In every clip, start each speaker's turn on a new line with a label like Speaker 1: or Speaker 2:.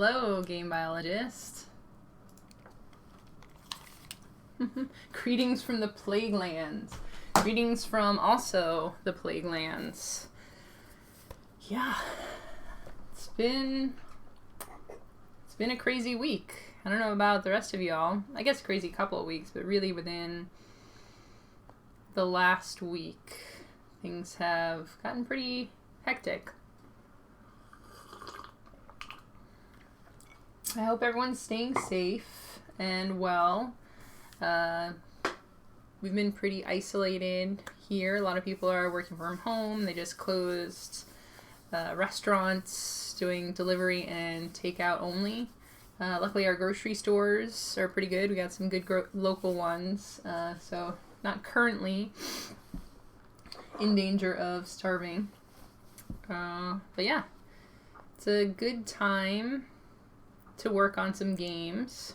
Speaker 1: Hello, game biologist. Greetings from the Plague Lands. Greetings from also the Plague Lands. Yeah, it's been a crazy week. I don't know about the rest of y'all. I guess crazy couple of weeks, but really within the last week, things have gotten pretty hectic. I hope everyone's staying safe and well. We've been pretty isolated here. A lot of people are working from home. They just closed restaurants doing delivery and takeout only. Luckily, our grocery stores are pretty good. We got some good local ones, so not currently in danger of starving. But yeah, it's a good time to work on some games.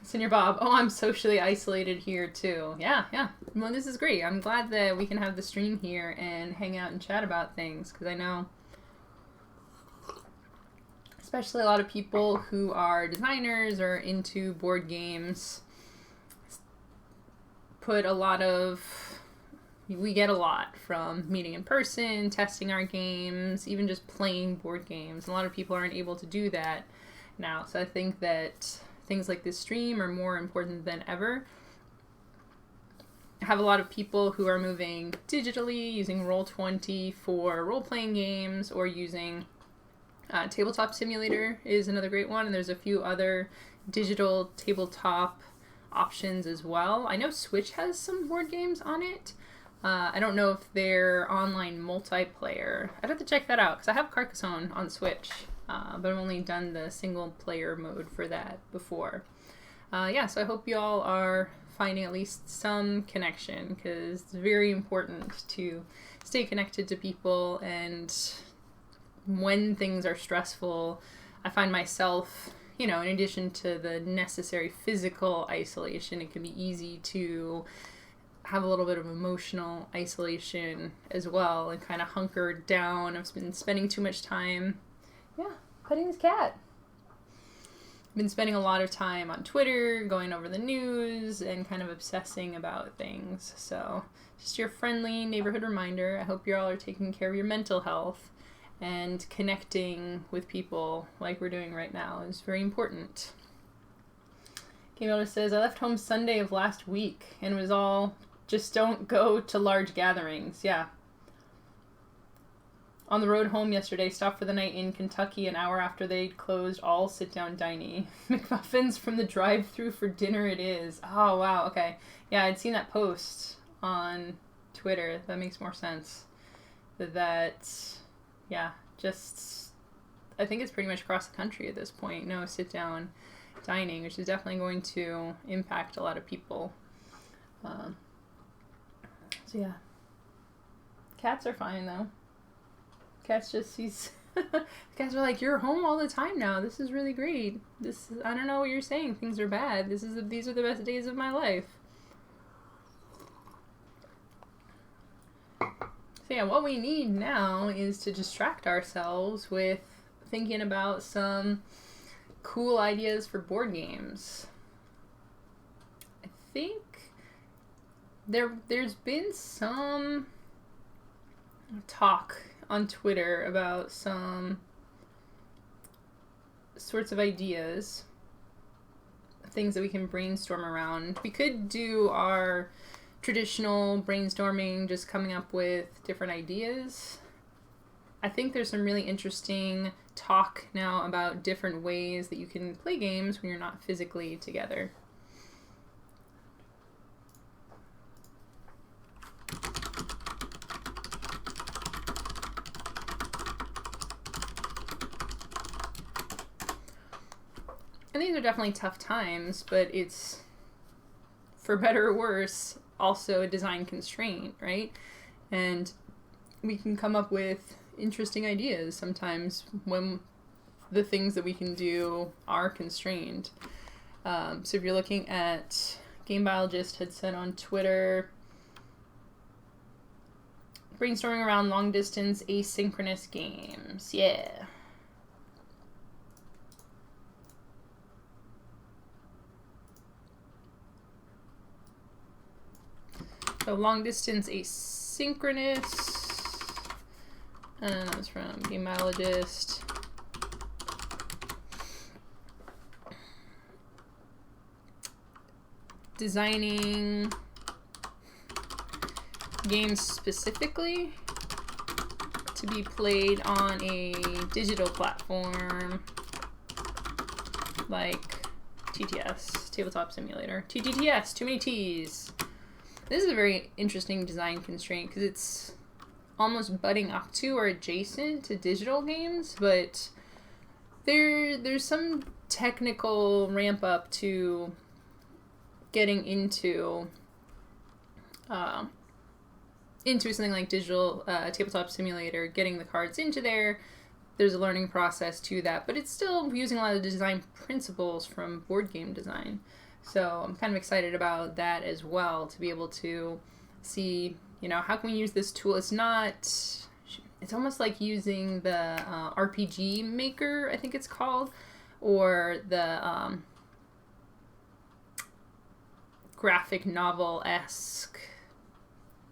Speaker 1: Senior Bob, oh, I'm socially isolated here too. Yeah. Well, this is great. I'm glad that we can have the stream here and hang out and chat about things, because I know especially a lot of people who are designers or into board games we get a lot from meeting in person, testing our games, even just playing board games. A lot of people aren't able to do that now, so I think that things like this stream are more important than ever. I have a lot of people who are moving digitally, using Roll20 for role-playing games, or using Tabletop Simulator is another great one, and there's a few other digital tabletop options as well. I know Switch has some board games on it. I don't know if they're online multiplayer. I'd have to check that out, because I have Carcassonne on Switch, but I've only done the single player mode for that before. Yeah, so I hope y'all are finding at least some connection, because it's very important to stay connected to people. And when things are stressful, I find myself, in addition to the necessary physical isolation, it can be easy to have a little bit of emotional isolation as well, and kind of hunker down. I've been spending too much time, petting this cat. I've been spending a lot of time on Twitter, going over the news, and kind of obsessing about things. So just your friendly neighborhood reminder. I hope you all are taking care of your mental health, and connecting with people like we're doing right now is very important. Game Elder says, I left home Sunday of last week, and it was all just don't go to large gatherings. Yeah. On the road home yesterday, stopped for the night in Kentucky an hour after they'd closed all sit-down dining. McMuffins from the drive-thru for dinner it is. Oh, wow, okay. Yeah, I'd seen that post on Twitter. That makes more sense. I think it's pretty much across the country at this point. No sit-down dining, which is definitely going to impact a lot of people. So yeah. Cats are fine, though. Cats cats are like, you're home all the time now. This is really great. I don't know what you're saying. Things are bad. These are the best days of my life. So yeah, what we need now is to distract ourselves with thinking about some cool ideas for board games. I think there's been some talk on Twitter about some sorts of ideas, things that we can brainstorm around. We could do our traditional brainstorming, just coming up with different ideas. I think there's some really interesting talk now about different ways that you can play games when you're not physically together. And these are definitely tough times, but it's, for better or worse, also a design constraint, right? And we can come up with interesting ideas sometimes when the things that we can do are constrained. So if you're looking at, Game Biologist had said on Twitter, brainstorming around long distance asynchronous games. Yeah. So long distance asynchronous. And that was from Gameologist. Designing games specifically to be played on a digital platform like TTS, Tabletop Simulator. TTTS, too many T's. This is a very interesting design constraint because it's almost butting up to or adjacent to digital games, but there's some technical ramp up to getting into something like digital Tabletop Simulator, getting the cards into there. There's a learning process to that, but it's still using a lot of the design principles from board game design. So I'm kind of excited about that as well, to be able to see, how can we use this tool? It's almost like using the RPG Maker, I think it's called, or the graphic novel-esque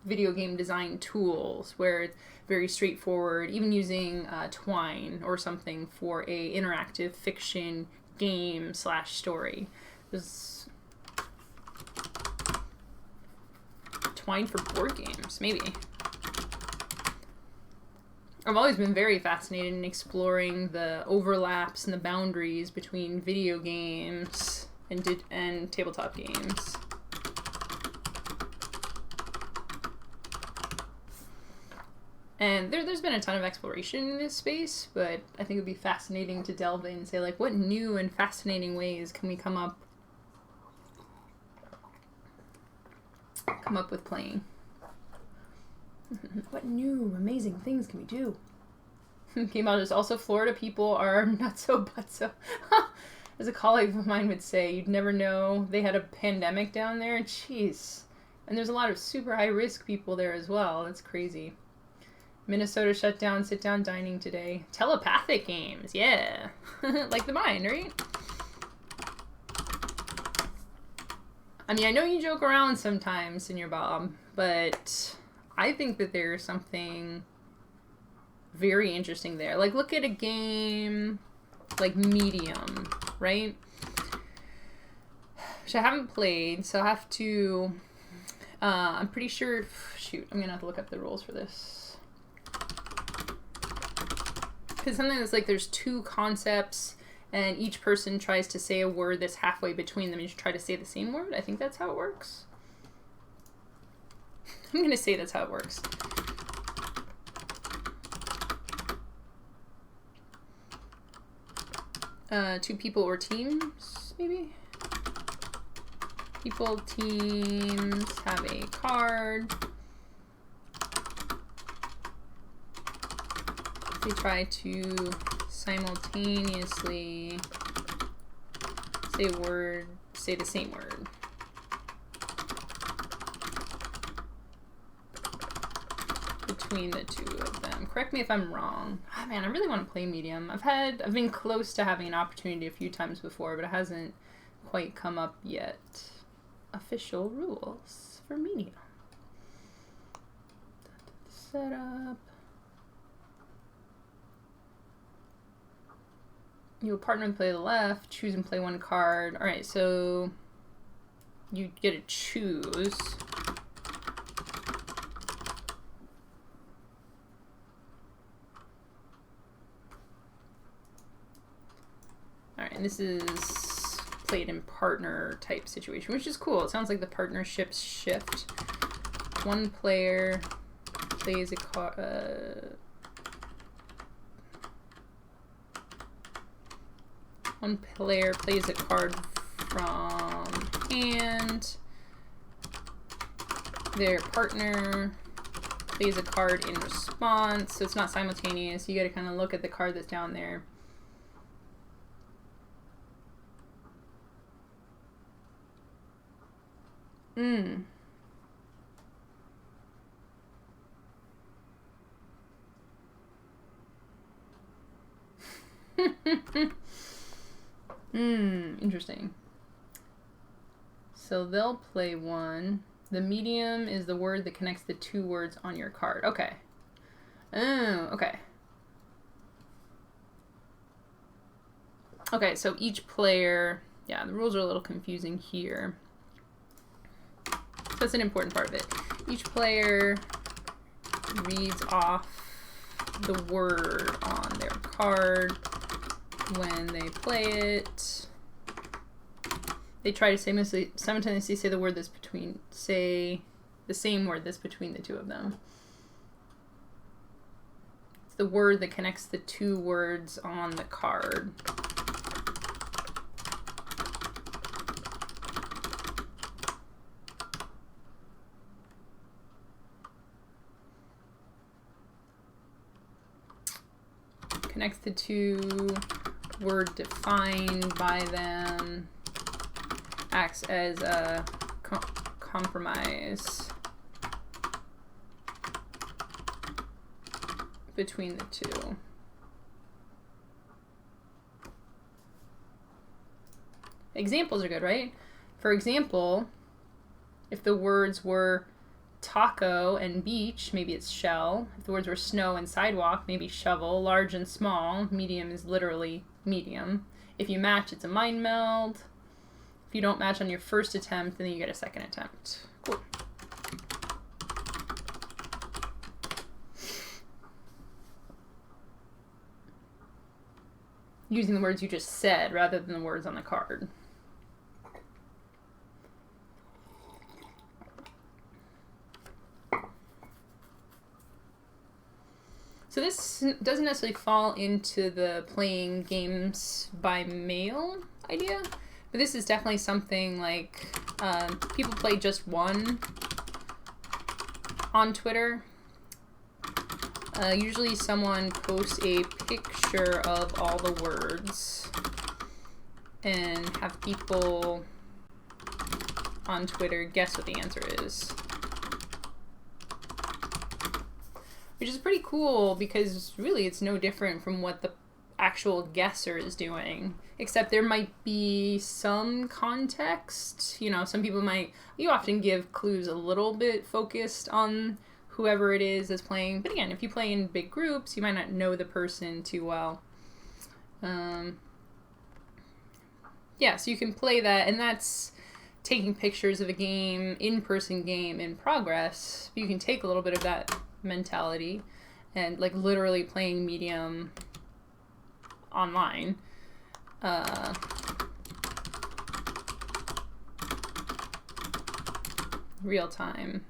Speaker 1: video game design tools, where it's very straightforward, even using Twine or something for a interactive fiction game / story. There's Twine for board games, maybe. I've always been very fascinated in exploring the overlaps and the boundaries between video games and tabletop games. And there's been a ton of exploration in this space, but I think it would be fascinating to delve in and say, like, what new and fascinating ways can we come up with playing? What new amazing things can we do? Came out as also Florida people are nutso butso. As a colleague of mine would say, you'd never know they had a pandemic down there. Jeez. And there's a lot of super high risk people there as well. That's crazy. Minnesota shut down sit-down dining today. Telepathic games, yeah. Like the mind, right? I mean, I know you joke around sometimes, Senior Bob, but I think that there's something very interesting there. Like, look at a game like Medium, right? Which I haven't played, so I have to... I'm pretty sure... Shoot, I'm going to have to look up the rules for this. Because something that's like there's two concepts and each person tries to say a word that's halfway between them and you try to say the same word. I think that's how it works. I'm going to say that's how it works. Two people or teams, maybe? People, teams have a card. They try to simultaneously say the same word. Between the two of them. Correct me if I'm wrong. Oh, man, I really want to play Medium. I've been close to having an opportunity a few times before, but it hasn't quite come up yet. Official rules for Medium. Setup. You'll partner and play the left, choose and play one card. Alright, so you get to choose. Alright, and this is played in partner type situation, which is cool. It sounds like the partnerships shift. One player plays a card. One player plays a card from hand. Their partner plays a card in response. So it's not simultaneous. You got to kind of look at the card that's down there. Interesting. So they'll play one. The medium is the word that connects the two words on your card. Okay. Oh, okay. Okay, so each player, yeah, the rules are a little confusing here. That's an important part of it. Each player reads off the word on their card when they play it. They try to simultaneously say the word that's between, say the same word that's between the two of them. It's the word that connects the two words on the card. Connects the two, word defined by them, acts as a compromise between the two. Examples are good, right? For example, if the words were taco and beach, maybe it's shell. If the words were snow and sidewalk, maybe shovel. Large and small, medium is literally medium. If you match, it's a mind meld. If you don't match on your first attempt, then you get a second attempt. Cool. Using the words you just said rather than the words on the card. So this doesn't necessarily fall into the playing games by mail idea, but this is definitely something like people play just one on Twitter. Usually someone posts a picture of all the words and have people on Twitter guess what the answer is. Which is pretty cool because really it's no different from what the actual guesser is doing, except there might be some context. You know, some people might, you often give clues a little bit focused on whoever it is that's playing. But again, if you play in big groups, you might not know the person too well. Yeah, so you can play that, and that's taking pictures of a game, in-person game in progress. You can take a little bit of that mentality and like literally playing medium online. Real time.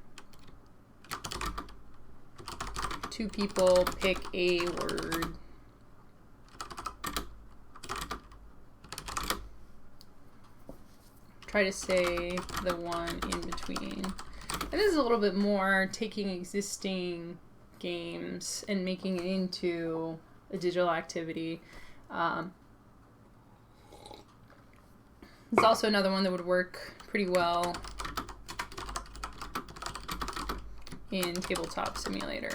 Speaker 1: Two people pick a word. Try to say the one in between. And this is a little bit more taking existing games and making it into a digital activity. It's also another one that would work pretty well in Tabletop Simulator.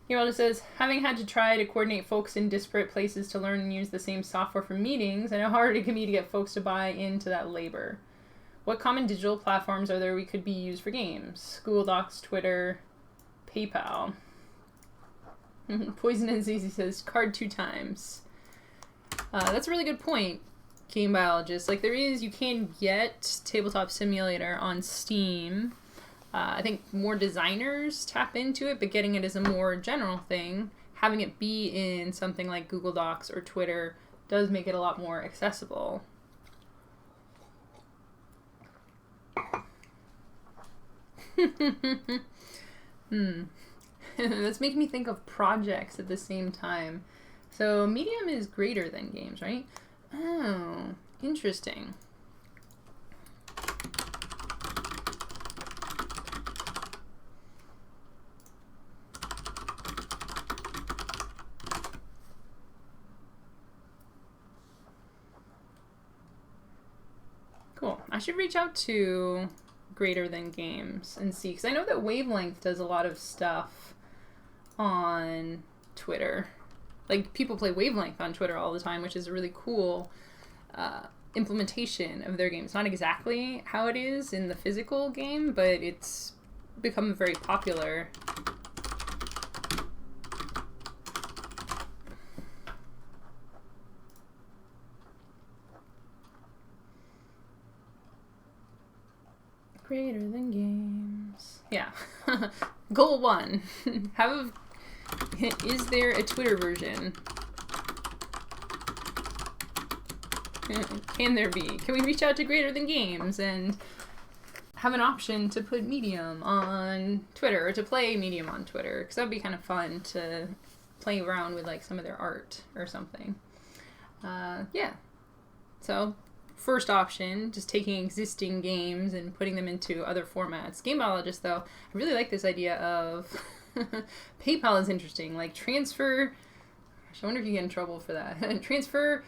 Speaker 1: Here it says, having had to try to coordinate folks in disparate places to learn and use the same software for meetings, I know how hard it can be to get folks to buy into that labor. What common digital platforms are there we could be used for games? Google Docs, Twitter, PayPal. Poison and Zizi says, card 2 times. That's a really good point, Game Biologist. Like you can get Tabletop Simulator on Steam. I think more designers tap into it, but getting it as a more general thing, having it be in something like Google Docs or Twitter does make it a lot more accessible. That's making me think of projects at the same time. So medium is greater than games, right? Oh, interesting. Cool. I should reach out to greater than games and see, because I know that Wavelength does a lot of stuff on Twitter. Like, people play Wavelength on Twitter all the time, which is a really cool implementation of their game. It's not exactly how it is in the physical game, but it's become very popular. Greater than games. Yeah. Goal 1. Is there a Twitter version? Can there be? Can we reach out to Greater Than Games and have an option to put Medium on Twitter, or to play Medium on Twitter? Because that would be kind of fun to play around with, like, some of their art or something. Yeah. So, first option, just taking existing games and putting them into other formats. Game Biologist, though, I really like this idea of PayPal is interesting. Like, transfer, gosh, I wonder if you get in trouble for that. Transfer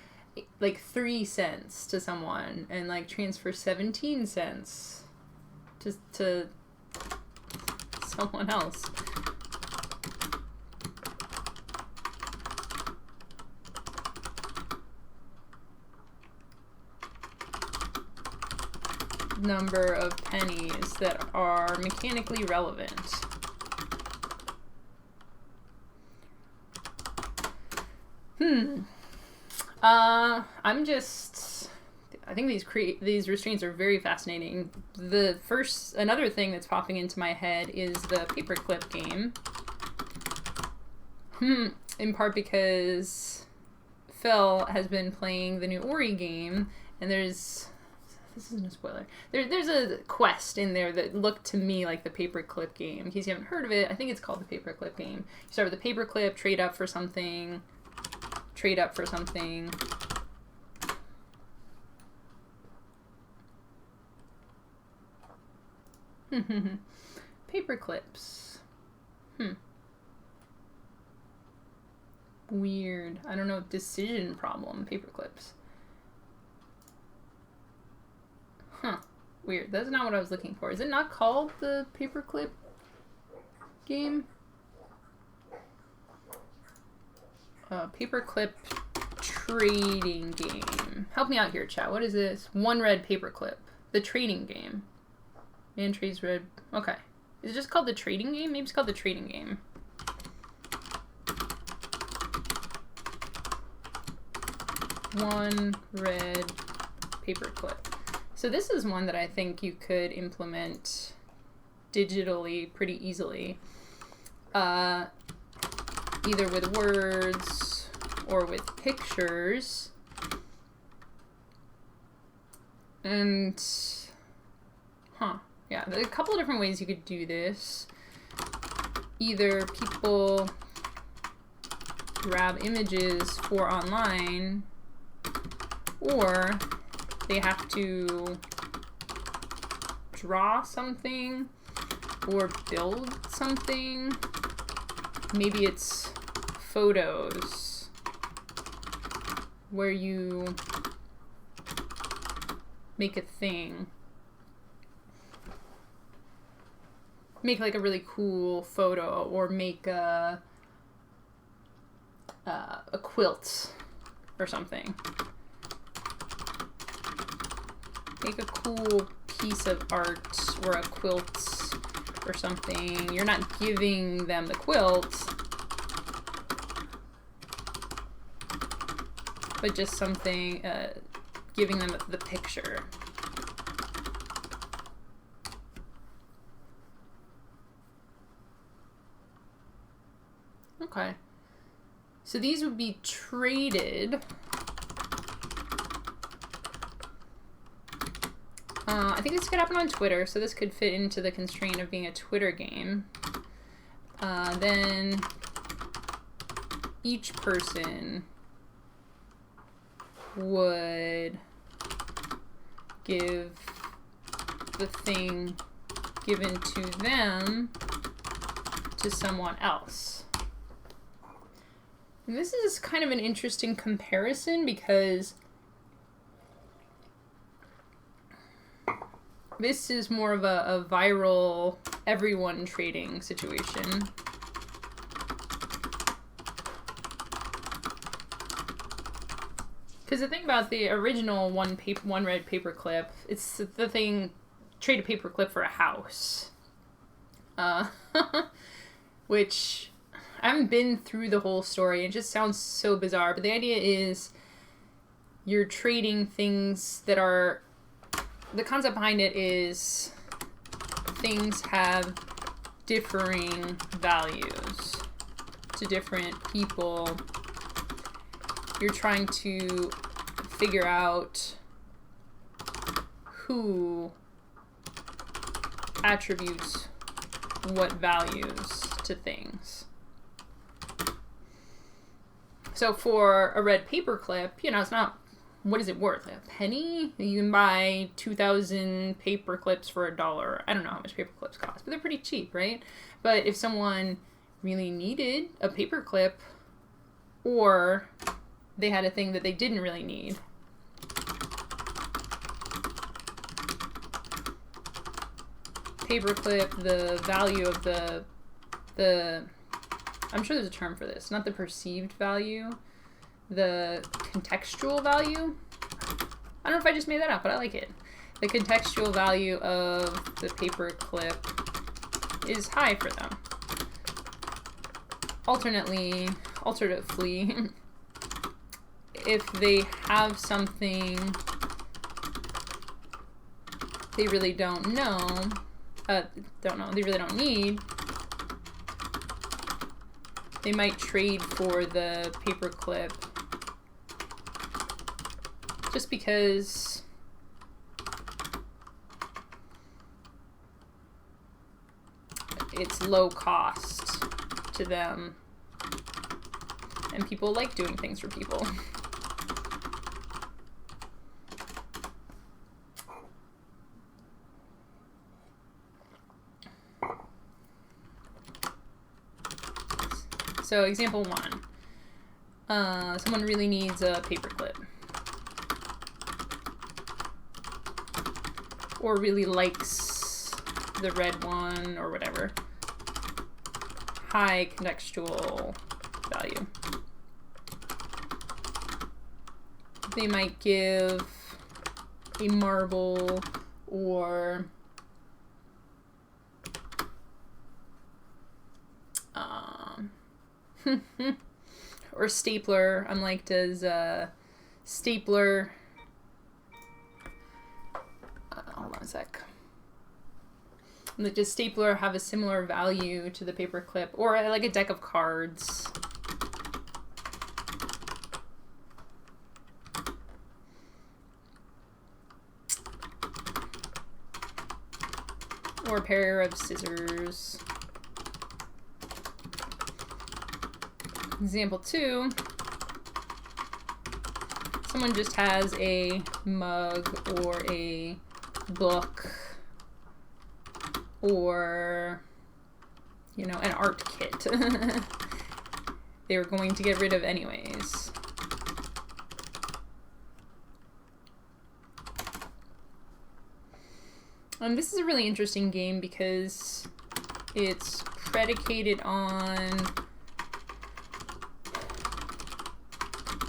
Speaker 1: like 3 cents to someone, and like transfer 17 cents to someone else. Number of pennies that are mechanically relevant. I think these restraints are very fascinating. Another thing that's popping into my head is the paperclip game. In part because Phil has been playing the new Ori game, and this isn't a spoiler. There's a quest in there that looked to me like the paperclip game. In case you haven't heard of it, I think it's called the paperclip game. You start with a paperclip, trade up for something. Paperclips. Weird. I don't know. Decision problem. Paperclips. Weird. That's not what I was looking for. Is it not called the paperclip game? Paperclip trading game. Help me out here, chat. What is this? One red paperclip. The trading game. Man trades red. Okay. Is it just called the trading game? Maybe it's called the trading game. One red paperclip. So this is one that I think you could implement digitally pretty easily. Either with words or with pictures. And, yeah, there's a couple of different ways you could do this. Either people grab images for online, or they have to draw something or build something. Maybe it's photos where you make a thing. Make like a really cool photo, or make a quilt or something. Make a cool piece of art or a quilt or something. You're not giving them the quilt, but just something, giving them the picture. Okay. So these would be traded. I think this could happen on Twitter, so this could fit into the constraint of being a Twitter game. Then each person would give the thing given to them to someone else. And this is kind of an interesting comparison because This is more of a viral, everyone trading situation. Because the thing about the original one red paperclip, it's the thing, trade a paperclip for a house. Which, I haven't been through the whole story. It just sounds so bizarre. But the idea is you're trading things that are... The concept behind it is things have differing values to different people. You're trying to figure out who attributes what values to things. So for a red paperclip, you know, it's not, what is it worth? Like a penny? You can buy 2,000 paper clips for $1. I don't know how much paper clips cost, but they're pretty cheap, right? But if someone really needed a paper clip, or they had a thing that they didn't really need, paperclip, the value of the I'm sure there's a term for this, not the perceived value, the contextual value. I don't know if I just made that up, but I like it. The contextual value of the paperclip is high for them. Alternatively, if they have something they really don't they really don't need, they might trade for the paperclip just because it's low cost to them, and people like doing things for people. So example one, someone really needs a paperclip, or really likes the red one or whatever. High contextual value. They might give a marble or or stapler. I'm like, does stapler... hold on a sec. Like, does stapler have a similar value to the paperclip? Or like a deck of cards. Or a pair of scissors. Example 2, someone just has a mug or a book or, you know, an art kit they were going to get rid of anyways. This is a really interesting game because it's predicated on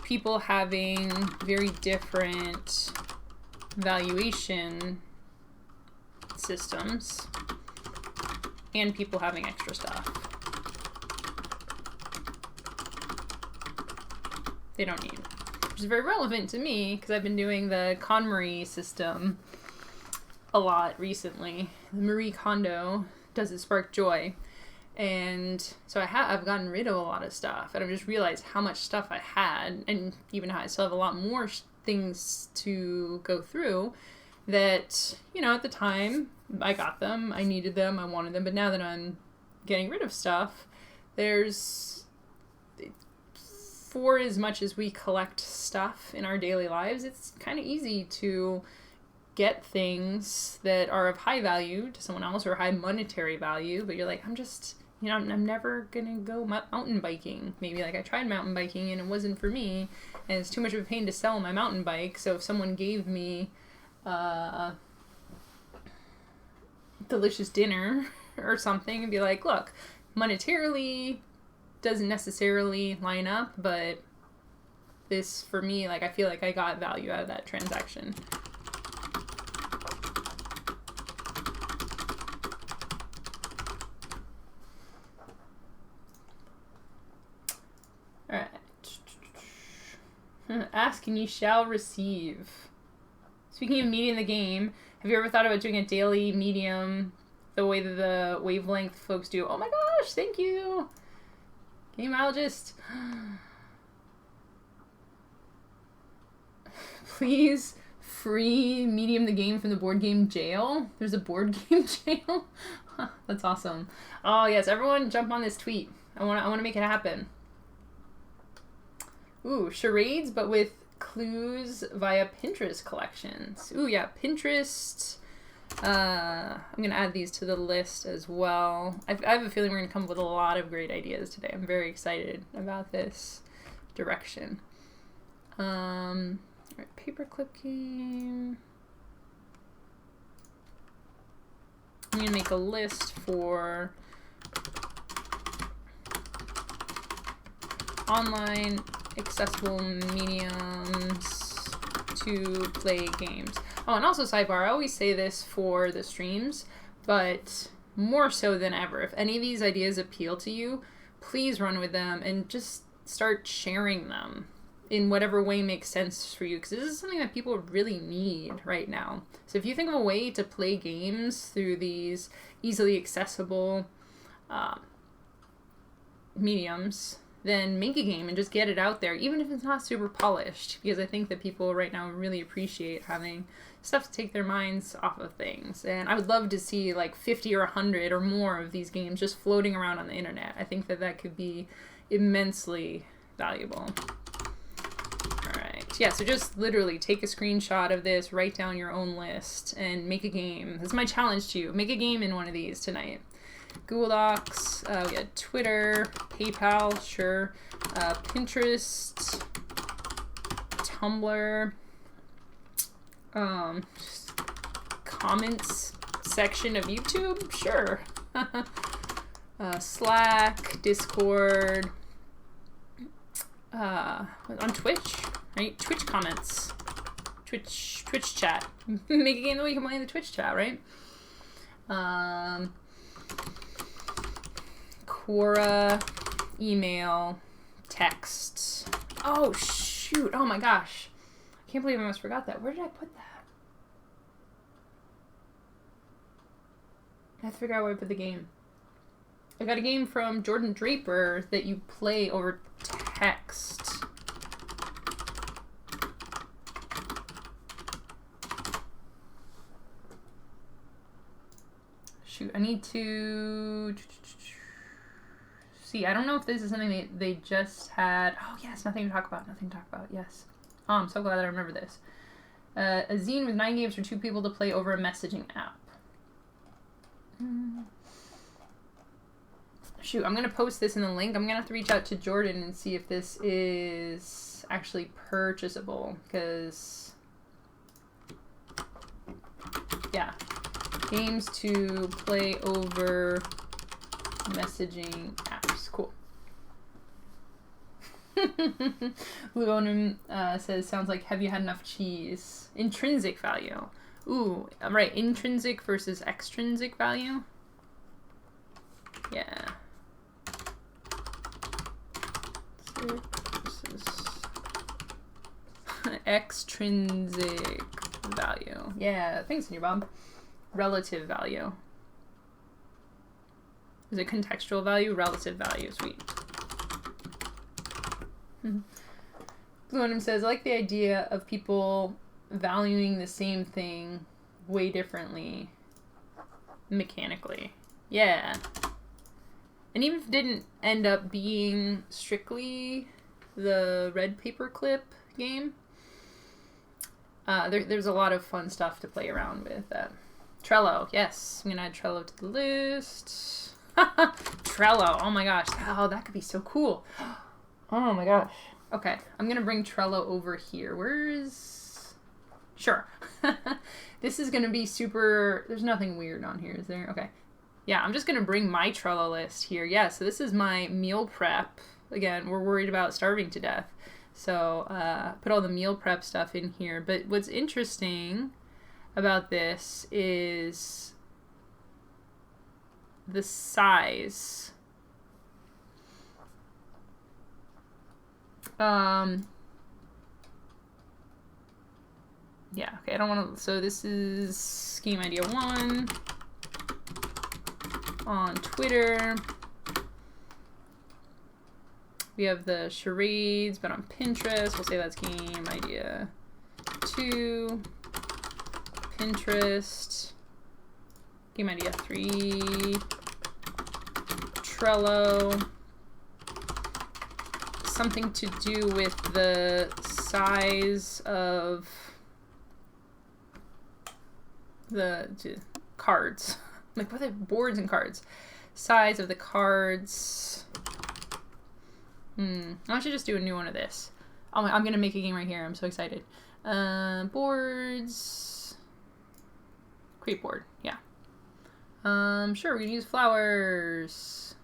Speaker 1: people having very different valuation systems and people having extra stuff they don't need, which is very relevant to me because I've been doing the KonMari system a lot recently. The Marie Kondo does it spark joy. And so I've gotten rid of a lot of stuff, and I've just realized how much stuff I had, and even how I still have a lot more things to go through that, you know, at the time I got them, I needed them, I wanted them, but now that I'm getting rid of stuff, for as much as we collect stuff in our daily lives, it's kind of easy to get things that are of high value to someone else or high monetary value, but you're like, I'm never gonna go mountain biking. Maybe like I tried mountain biking and it wasn't for me, and it's too much of a pain to sell my mountain bike. So if someone gave me delicious dinner or something and be like, look, monetarily doesn't necessarily line up, but this, for me, like, I feel like I got value out of that transaction. All right. Ask and you shall receive. Speaking of medium the game, have you ever thought about doing a daily medium the way that the wavelength folks do? Oh my gosh, thank you. Gameologist. Please free medium the game from the board game jail. There's a board game jail. That's awesome. Oh yes, everyone jump on this tweet. I want to make it happen. Ooh, charades, but with clues via Pinterest collections. Ooh, yeah, Pinterest. I'm going to add these to the list as well. I have a feeling we're going to come up with a lot of great ideas today. I'm very excited about this direction. All right, paperclip game. I'm going to make a list for online accessible mediums to play games. Oh, and also sidebar, I always say this for the streams, but more so than ever, if any of these ideas appeal to you, please run with them and just start sharing them in whatever way makes sense for you, because this is something that people really need right now. So if you think of a way to play games through these easily accessible mediums, then make a game and just get it out there, even if it's not super polished, because I think that people right now really appreciate having stuff to take their minds off of things. And I would love to see like 50 or 100 or more of these games just floating around on the internet. I think that that could be immensely valuable. All right. Yeah, so just literally take a screenshot of this, write down your own list, and make a game. This is my challenge to you. Make a game in one of these tonight. Google Docs, we got Twitter, PayPal, sure, Pinterest, Tumblr, comments section of YouTube, sure, Slack, Discord, on Twitch, right? Twitch comments, Twitch chat. Make a game that we can play in the Twitch chat, right? Quora, email, text. Oh, shoot. Oh, my gosh. I can't believe I almost forgot that. Where did I put that? I have to figure out where I put the game. I got a game from Jordan Draper that you play over text. Shoot, I need to... See, I don't know if this is something they just had. Oh, yes, nothing to talk about. Nothing to talk about. Yes. Oh, I'm so glad that I remember this. A zine with 9 games for 2 people to play over a messaging app. Shoot, I'm going to post this in the link. I'm going to have to reach out to Jordan and see if this is actually purchasable. Because, yeah. Games to play over messaging apps. Cool. Luonum says, sounds like, have you had enough cheese? Intrinsic value. Ooh, right. Intrinsic versus extrinsic value. Yeah. Versus extrinsic value. Yeah, thanks, Senior Bob. Relative value. Is it contextual value? Relative value. Sweet. Blue says, I like the idea of people valuing the same thing way differently mechanically. Yeah. And even if it didn't end up being strictly the red paperclip game, there's a lot of fun stuff to play around with. Trello, yes. I'm going to add Trello to the list. Trello, oh my gosh. Oh, that could be so cool. Oh my gosh. Okay, I'm going to bring Trello over here. Where is Sure. This is going to be super... There's nothing weird on here, is there? Okay. Yeah, I'm just going to bring my Trello list here. Yeah, so this is my meal prep. Again, we're worried about starving to death. So put all the meal prep stuff in here. But what's interesting about this is the size. Yeah, okay, I don't want to... So this is Scheme Idea 1 on Twitter. We have the charades, but on Pinterest. We'll say that's Scheme Idea 2. Pinterest. Scheme Idea 3. Trello. Something to do with the size of the cards. Like, what are they? Boards and cards. Size of the cards. I should just do a new one of this. Oh, I'm going to make a game right here. I'm so excited. Boards. Create board. Yeah. Sure, we're going to use flowers.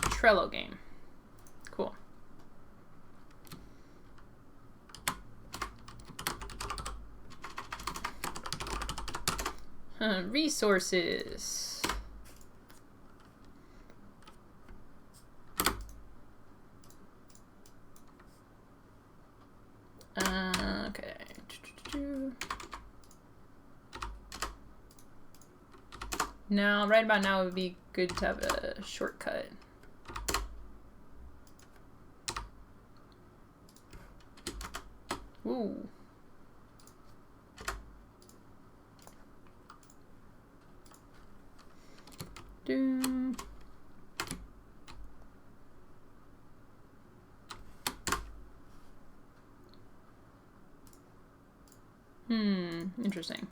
Speaker 1: Trello game. Cool. Resources. Okay. Now, right about now, it would be good to have a shortcut. Ooh. Interesting.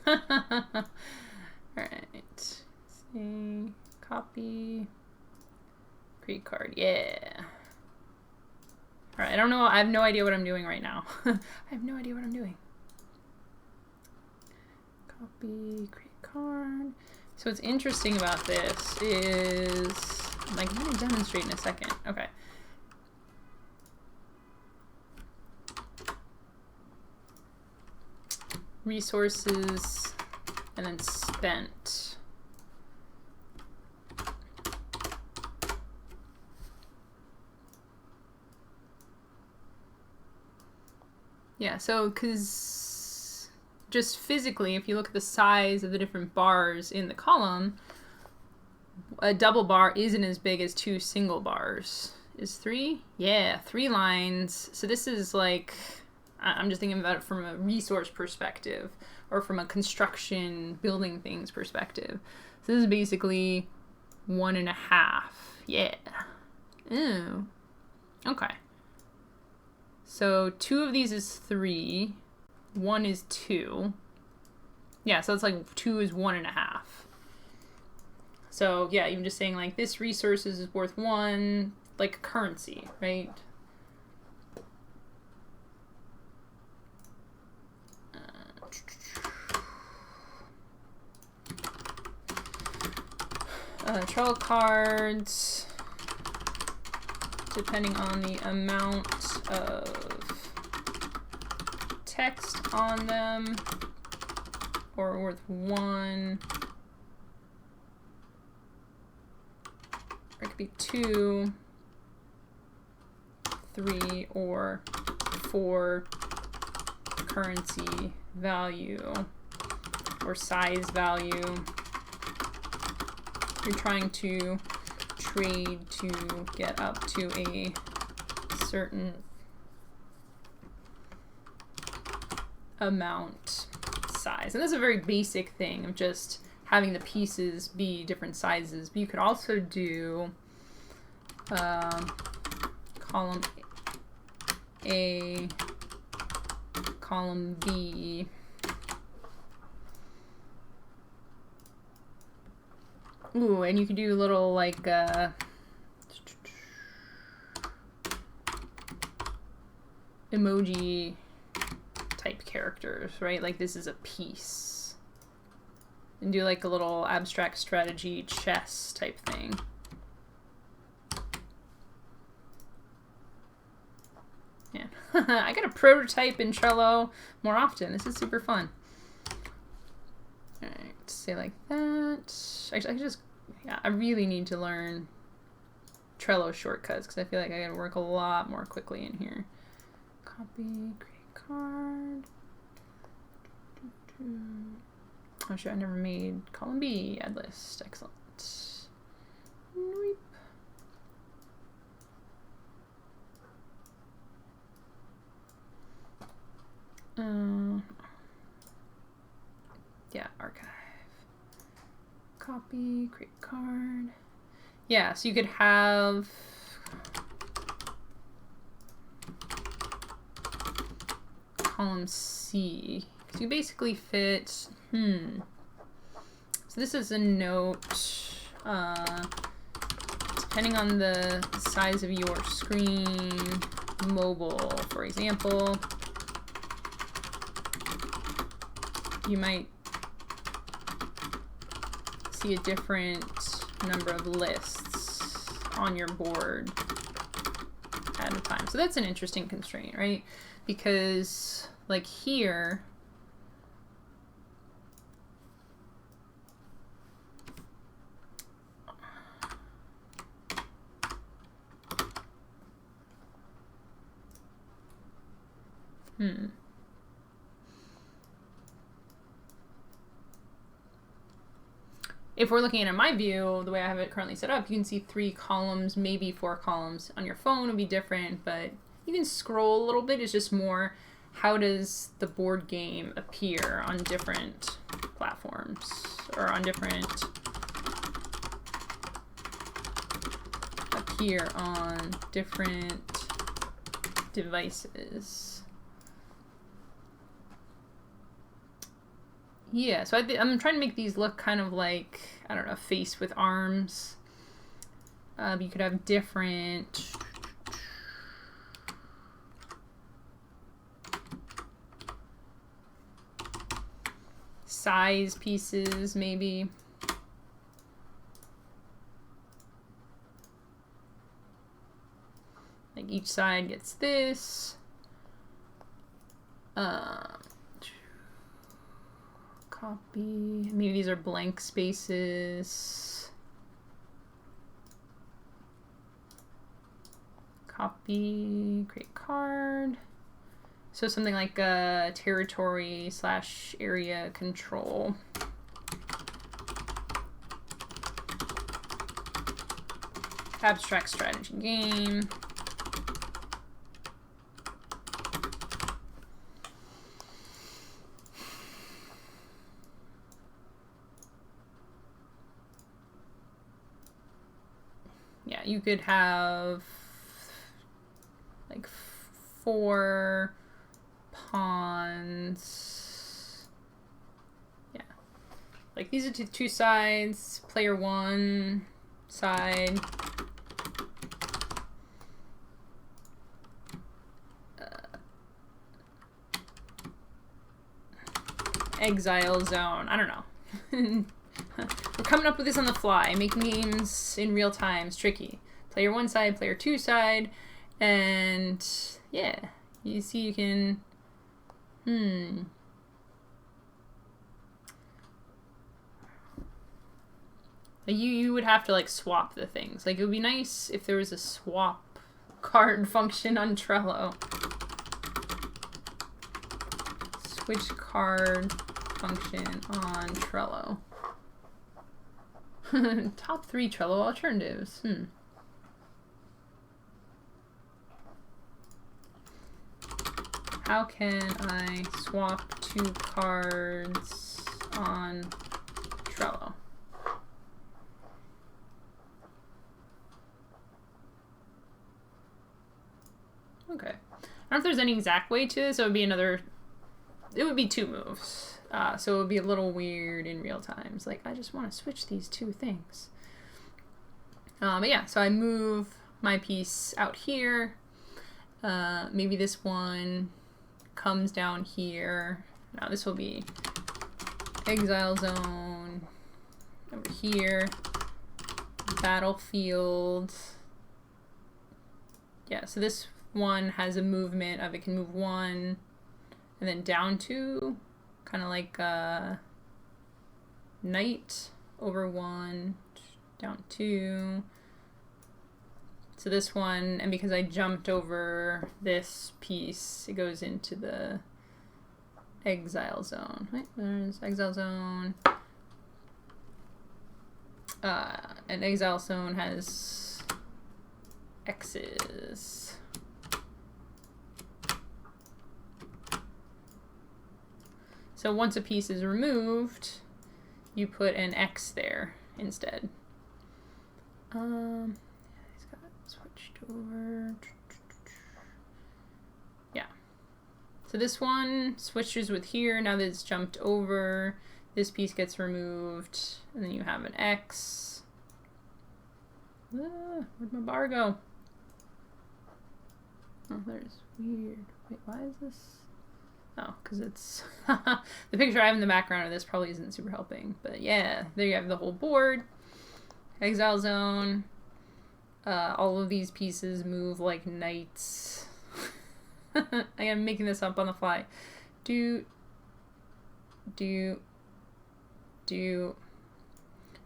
Speaker 1: All right. Let's see. Copy. Create card. Yeah. All right. I don't know. I have no idea what I'm doing right now. I have no idea what I'm doing. Copy. Create card. So what's interesting about this is, like, I'm going to demonstrate in a second. Okay. Resources, and then spent. Yeah, so because just physically, if you look at the size of the different bars in the column, a double bar isn't as big as two single bars. Is 3? Yeah, 3 lines. So this is like... I'm just thinking about it from a resource perspective or from a construction, building things perspective. So this is basically 1.5. Yeah. Ooh. Okay. So 2 of these is 3. 1 is 2. Yeah, so it's like 2 is 1.5. So yeah, even just saying like this resources is worth 1, like currency, right? Trello cards, depending on the amount of text on them, or worth 1, or it could be 2, 3, or 4 currency value or size value. You're trying to trade to get up to a certain amount size. And this is a very basic thing of just having the pieces be different sizes. But you could also do column A, column B. Ooh, and you can do little like emoji type characters, right? Like this is a piece. And do like a little abstract strategy chess type thing. Yeah. I gotta prototype in Trello more often. This is super fun. Alright, say like that. Actually, I just, yeah, I really need to learn Trello shortcuts because I feel like I gotta work a lot more quickly in here. Copy, create card. Oh sure, I never made column B, add list. Excellent. Nope. Yeah, archive. Copy, create card. Yeah, so you could have column C. So you basically fit, So this is a note, depending on the size of your screen, mobile, for example, you might see a different number of lists on your board at a time. So that's an interesting constraint, right? Because like here, if we're looking at it in my view, the way I have it currently set up, you can see 3 columns, maybe 4 columns. On your phone would be different, but you can scroll a little bit. It's just more, how does the board game appear on different platforms or on different, appear on different devices. Yeah, so I'm trying to make these look kind of like, I don't know, a face with arms. You could have different size pieces, maybe. Like each side gets this. Copy. Maybe these are blank spaces. Copy, create card. So something like a territory / area control. Abstract strategy game. Yeah, you could have like 4 pawns. Yeah. Like these are two sides, player 1 side. Exile zone. I don't know. We're coming up with this on the fly. Making games in real time is tricky. Player 1 side, player 2 side, and yeah, you see you can, You would have to like swap the things. Like it would be nice if there was a swap card function on Trello. Switch card function on Trello. Top 3 Trello alternatives. How can I swap 2 cards on Trello? Okay. I don't know if there's any exact way to this. It would be another, it would be 2 moves. So it would be a little weird in real time. It's like, I just want to switch these 2 things. But yeah, so I move my piece out here, Maybe this one comes down here. Now this will be exile zone over here, battlefield. Yeah, so this one has a movement of, it can move 1 and then down 2, kind of like knight over 1, down 2. So this one, and because I jumped over this piece, it goes into the exile zone. Right, there's exile zone. An exile zone has X's. So once a piece is removed, you put an X there instead. It's got switched over. Yeah. So this one switches with here. Now that it's jumped over, this piece gets removed, and then you have an X. Where'd my bar go? Oh, there's weird. Wait, why is this? Oh, because it's the picture I have in the background of this probably isn't super helping. But yeah, there you have the whole board. Exile zone. All of these pieces move like knights. I am making this up on the fly.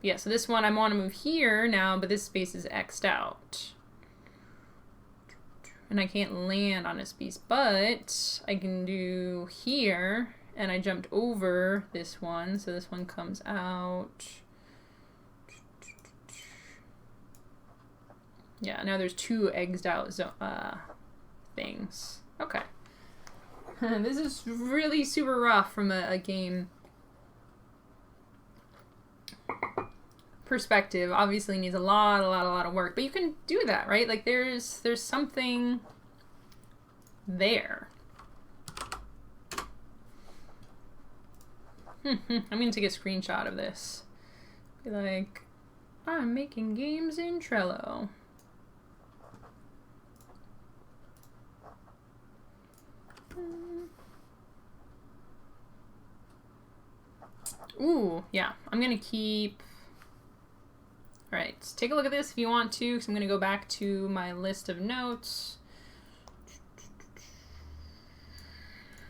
Speaker 1: Yeah, so this one I want to move here now, but this space is X'd out. And I can't land on this piece, but I can do here, and I jumped over this one, so this one comes out. Yeah, now there's 2 X'd out things. Okay. This is really super rough from a game perspective. Obviously needs a lot of work, but you can do that, right? Like there's something there. I'm gonna take a screenshot of this. Be like, I'm making games in Trello. Ooh, yeah. I'm gonna keep. All right, take a look at this if you want to, because I'm going to go back to my list of notes.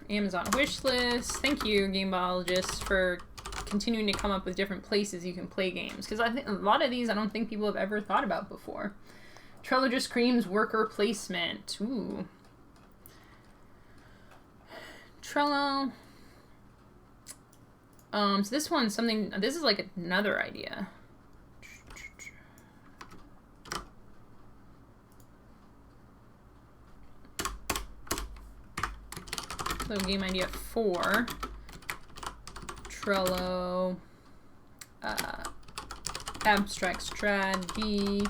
Speaker 1: Amazon wish list. Thank you, Gamebologist, for continuing to come up with different places you can play games, because I think a lot of these I don't think people have ever thought about before. Trello just screams worker placement. Ooh. Trello. So this one's something. This is like another idea. So game idea 4, Trello, abstract strat B,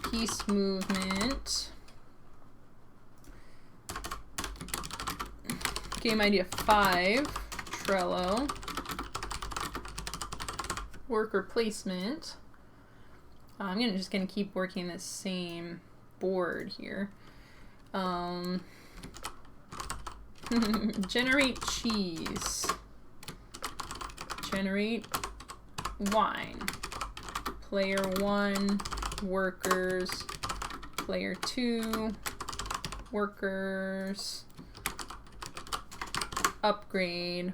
Speaker 1: piece movement. Game idea 5, Trello, worker placement. I'm just gonna keep working this same board here. Generate cheese. Generate wine. Player 1, workers. Player 2, workers. Upgrade.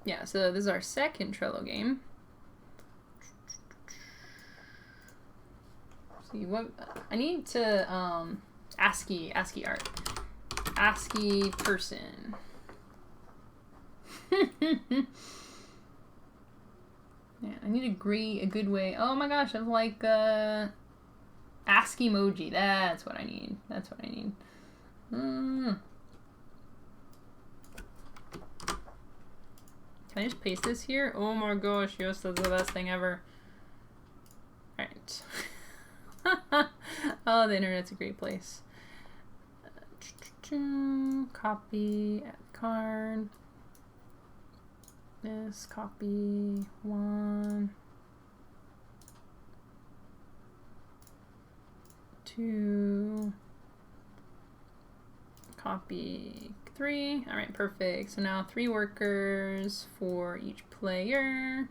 Speaker 1: Yeah, so this is our second Trello game. See what I need to ASCII art. ASCII person. Yeah, I need a good way. Oh my gosh, of like ASCII emoji. That's what I need. That's what I need. Can I just paste this here? Oh my gosh, yes, that's the best thing ever. Alright. Oh, the internet's a great place. Copy, add card. This, copy, 1, 2, copy 3. All right, perfect. So now 3 workers for each player.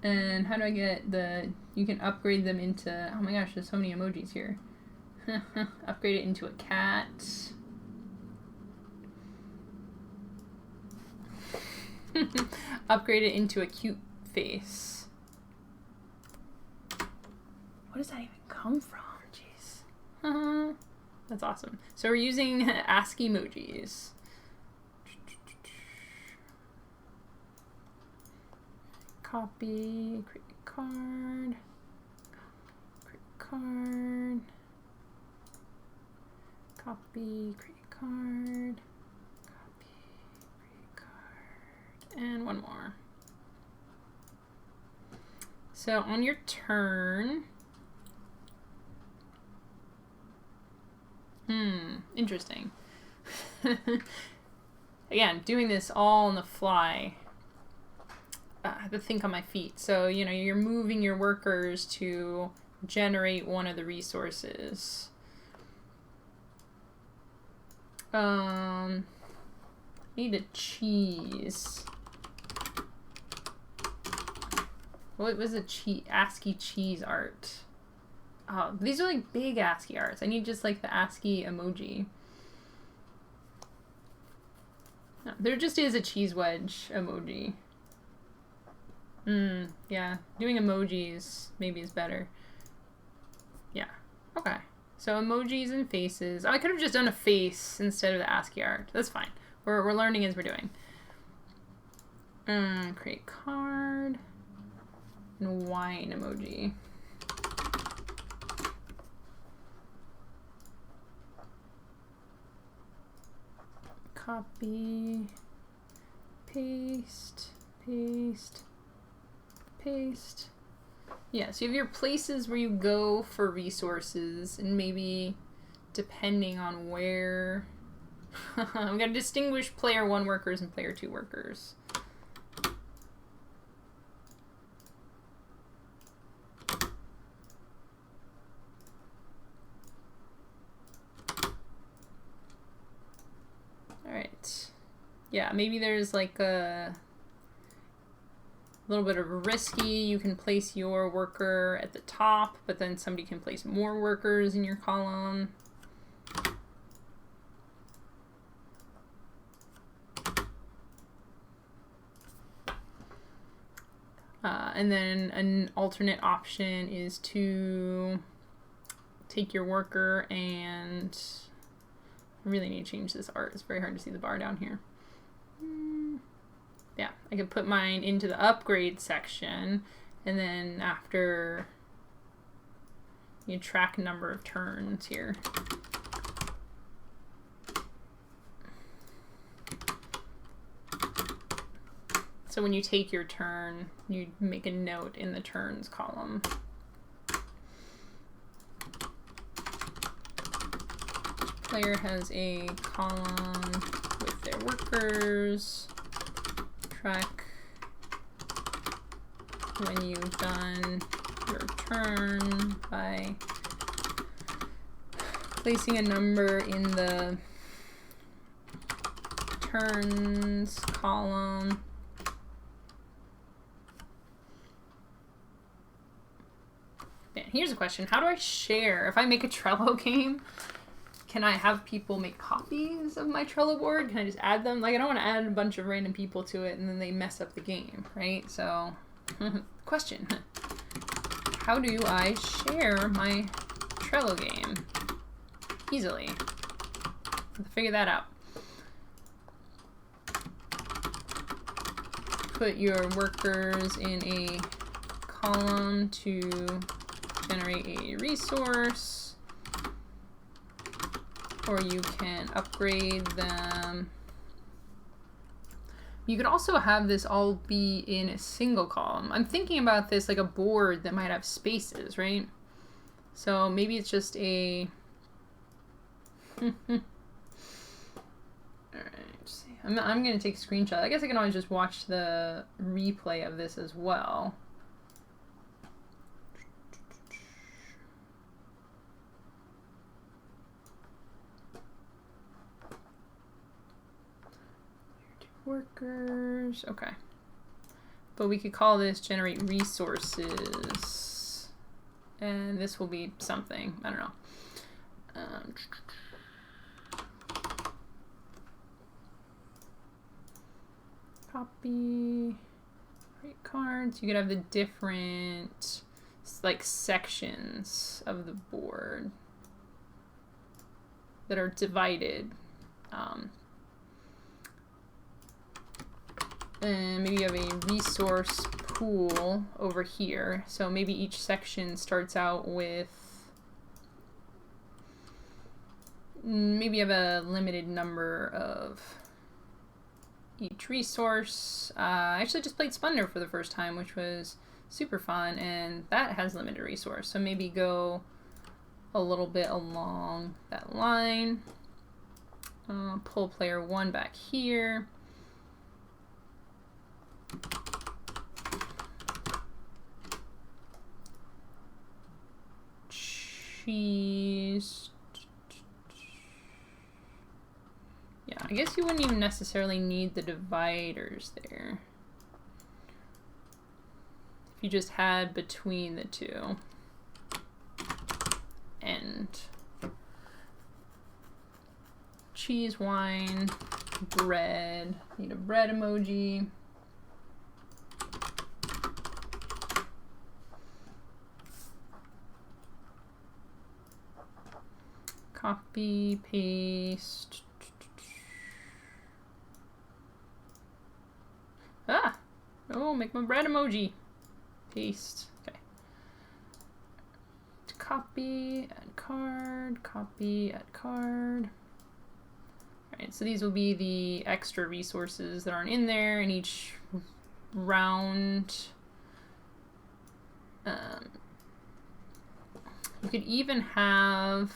Speaker 1: And how do I get the, you can upgrade them into, oh my gosh, there's so many emojis here. Upgrade it into a cat. Upgrade it into a cute face. What does that even come from? Jeez. That's awesome. So we're using ASCII emojis. Copy, create card, create card, copy, create card, copy, create card, and one more. So on your turn, interesting. Again, doing this all on the fly. I have to think on my feet. So, you know, you're moving your workers to generate one of the resources. Need a cheese. What was a ASCII cheese art? Oh, these are like big ASCII arts. I need just like the ASCII emoji. No, there just is a cheese wedge emoji. Yeah, doing emojis maybe is better. Yeah, okay. So emojis and faces. Oh, I could have just done a face instead of the ASCII art. That's fine. We're learning as we're doing. Create card. And wine emoji. Copy. Paste. Paste. Paste. Yeah, so you have your places where you go for resources, and maybe depending on where I'm going to distinguish player 1 workers and player 2 workers. All right. Yeah, maybe there's like a little bit of risky. You can place your worker at the top, but then somebody can place more workers in your column. And then an alternate option is to take your worker and I really need to change this art. It's very hard to see the bar down here. Yeah, I could put mine into the upgrade section, and then after you track number of turns here. So when you take your turn, you make a note in the turns column. Player has a column with their workers. Track when you've done your turn by placing a number in the turns column. Man, here's a question. How do I share? If I make a Trello game, can I have people make copies of my Trello board? Can I just add them? Like, I don't want to add a bunch of random people to it and then they mess up the game, right? So, question. How do I share my Trello game? Easily. Let's figure that out. Put your workers in a column to generate a resource. Or you can upgrade them. You could also have this all be in a single column. I'm thinking about this like a board that might have spaces, right? So maybe it's just a... Alright, see. I'm going to take a screenshot. I guess I can always just watch the replay of this as well. Workers, okay. But we could call this generate resources. And this will be something, I don't know. Copy, create cards. You could have the different like sections of the board that are divided. And maybe you have a resource pool over here. So maybe each section starts out with, maybe you have a limited number of each resource. I actually just played Splendor for the first time, which was super fun, and that has limited resource. So maybe go a little bit along that line. Pull player 1 back here. Cheese. Yeah, I guess you wouldn't even necessarily need the dividers there. If you just had between the two. And cheese, wine, bread. Need a bread emoji. Copy, paste. Ah! Oh, make my bread emoji. Paste. Okay. Copy, add card, copy, add card. Alright, so these will be the extra resources that aren't in there in each round. You could even have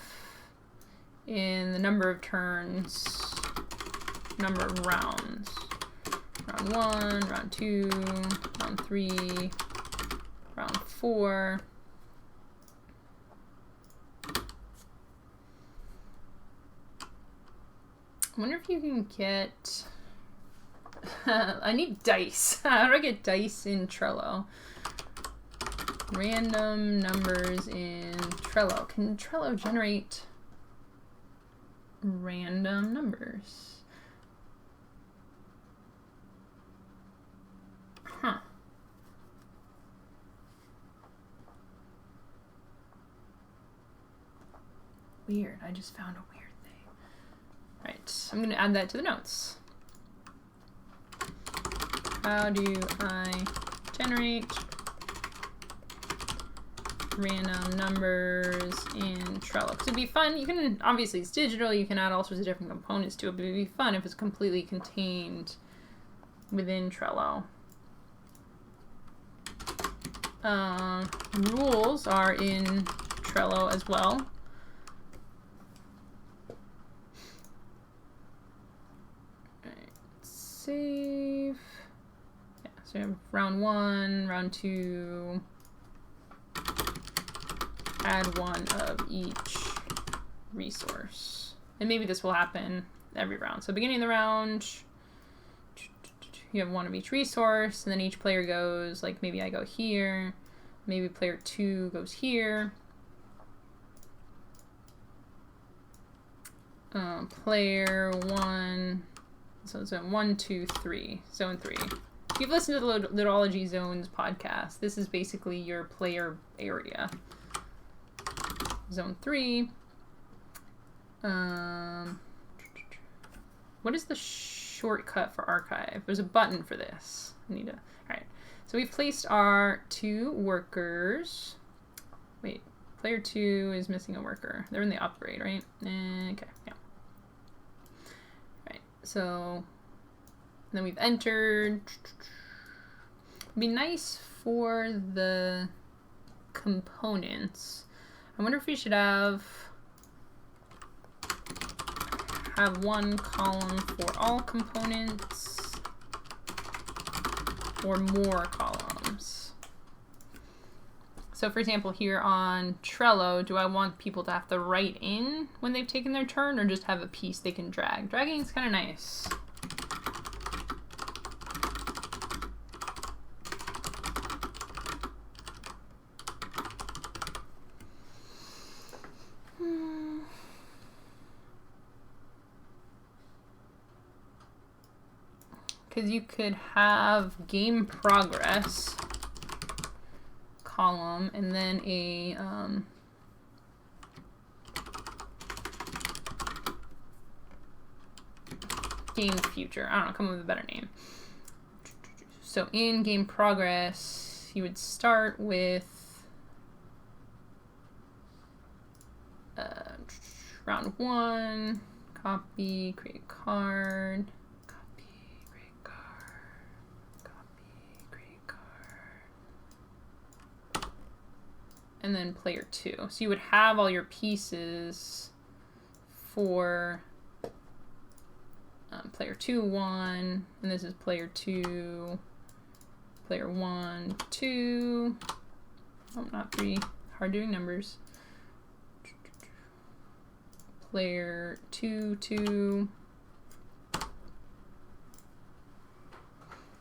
Speaker 1: in the number of turns, number of rounds. Round 1, round 2, round 3, round 4. I wonder if you can get... I need dice. How do I get dice in Trello? Random numbers in Trello. Can Trello generate random numbers? Huh. Weird. I just found a weird thing. Right. I'm going to add that to the notes. How do I generate random numbers in Trello? Because it'd be fun. You can, obviously it's digital, you can add all sorts of different components to it, but it'd be fun if it's completely contained within Trello. Rules are in Trello as well. Alright, save. Yeah, so we have round 1, round 2. Add 1 of each resource. And maybe this will happen every round. So beginning of the round, you have 1 of each resource, and then each player goes, like maybe I go here, maybe player 2 goes here. Player 1, so zone 1, 2, 3, zone 3. If you've listened to the Ludology Zones podcast, this is basically your player area. Zone 3. What is the shortcut for archive? There's a button for this. I need to. Alright. So we've placed our 2 workers. Wait, player 2 is missing a worker. They're in the upgrade, right? Okay, yeah. Alright, so then we've entered. It'd be nice for the components. I wonder if we should have 1 column for all components or more columns. So for example, here on Trello, do I want people to have to write in when they've taken their turn or just have a piece they can drag? Dragging is kind of nice. because you could have game progress column and then a game future. I don't know, come up with a better name. So in game progress, you would start with round 1, copy, create card, copy, create card, copy, create card, and then player 2. So you would have all your pieces for player 2, 1, and this is player 2, player 1, 2. Oh, not 3. Hard doing numbers. Player 2, 2.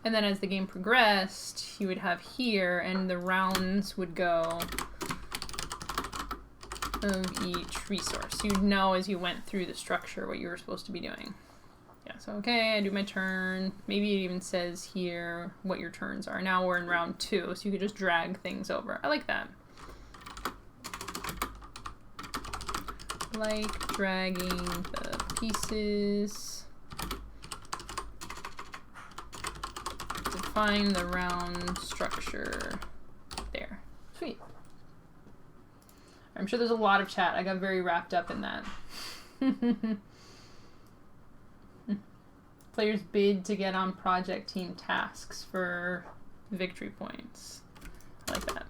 Speaker 1: And then as the game progressed, you would have here, and the rounds would go of each resource. You'd know as you went through the structure what you were supposed to be doing. Yeah, so okay, I do my turn. Maybe it even says here what your turns are. Now we're in round 2, so you could just drag things over. I like that. Like dragging the pieces. Define the round structure there. Sweet. I'm sure there's a lot of chat. I got very wrapped up in that. Players bid to get on project team tasks for victory points. I like that.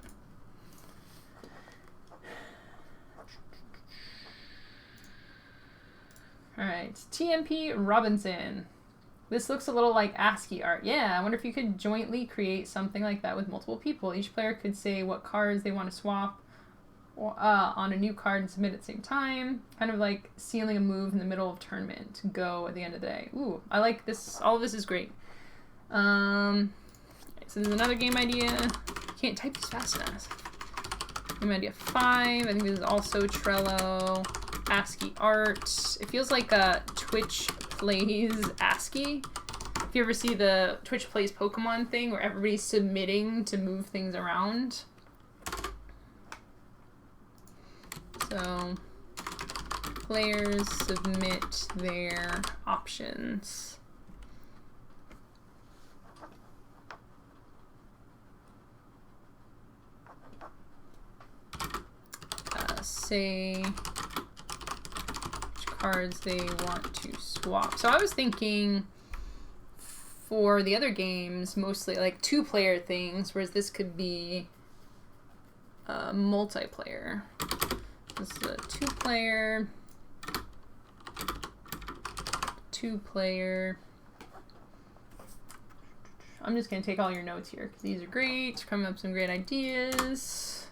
Speaker 1: All right, TMP Robinson. This looks a little like ASCII art. Yeah, I wonder if you could jointly create something like that with multiple people. Each player could say what cards they want to swap on a new card and submit at the same time. Kind of like sealing a move in the middle of tournament to go at the end of the day. Ooh, I like this. All of this is great. So there's another game idea. Can't type this fast enough. Game idea 5. I think this is also Trello. ASCII art. It feels like Twitch plays ASCII. If you ever see the Twitch plays Pokemon thing where everybody's submitting to move things around. So players submit their options. Say which cards they want to swap. So I was thinking for the other games, mostly like 2-player things, whereas this could be multiplayer. This is a 2-player, 2-player. I'm just going to take all your notes here because these are great. Coming up with some great ideas.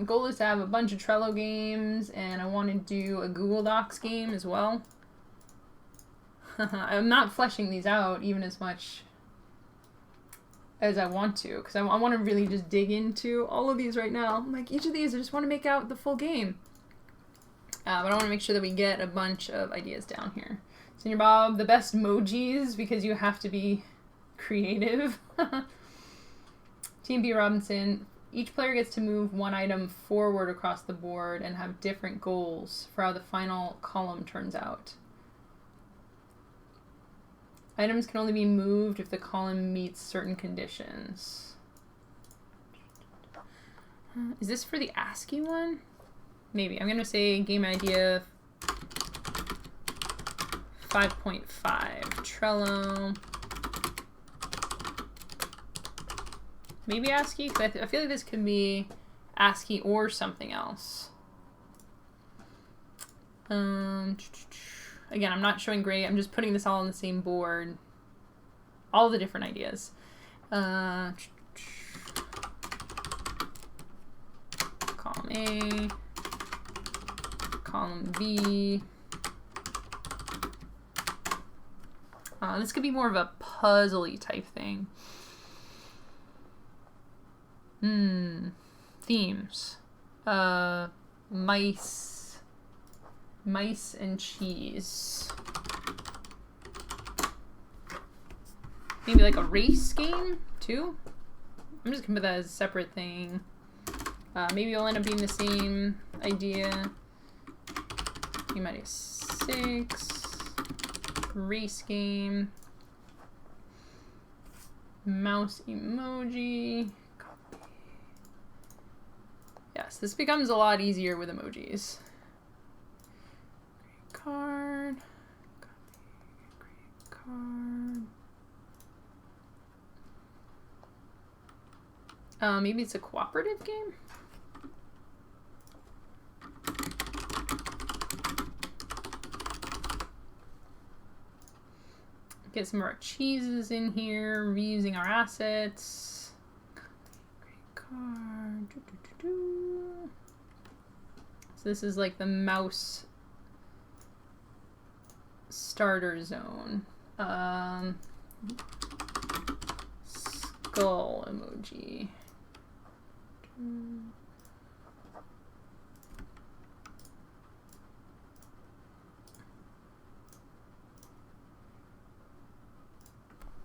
Speaker 1: Goal is to have a bunch of Trello games, and I want to do a Google Docs game as well. I'm not fleshing these out even as much as I want to, because I want to really just dig into all of these right now. I'm like, each of these, I just want to make out the full game. But I want to make sure that we get a bunch of ideas down here. Senior Bob, the best emojis, because you have to be creative. Team B Robinson, each player gets to move one item forward across the board and have different goals for how the final column turns out. Items can only be moved if the column meets certain conditions. Is this for the ASCII one? Maybe. I'm going to say game idea 5.5. Trello. Maybe ASCII? Because I feel like this could be ASCII or something else. Again, I'm not showing great. I'm just putting this all on the same board. All the different ideas. Column A. Column B. This could be more of a puzzly type thing. Themes. Mice and cheese. Maybe like a race game too. I'm just gonna put that as a separate thing. Maybe it'll end up being the same idea. Humanity 6. Race game. Mouse emoji. Copy. Yes, this becomes a lot easier with emojis. Great card. Copy. Great card. Maybe it's a cooperative game? Get some of our cheeses in here, reusing our assets. Great card. So this is like the mouse starter zone. Skull emoji.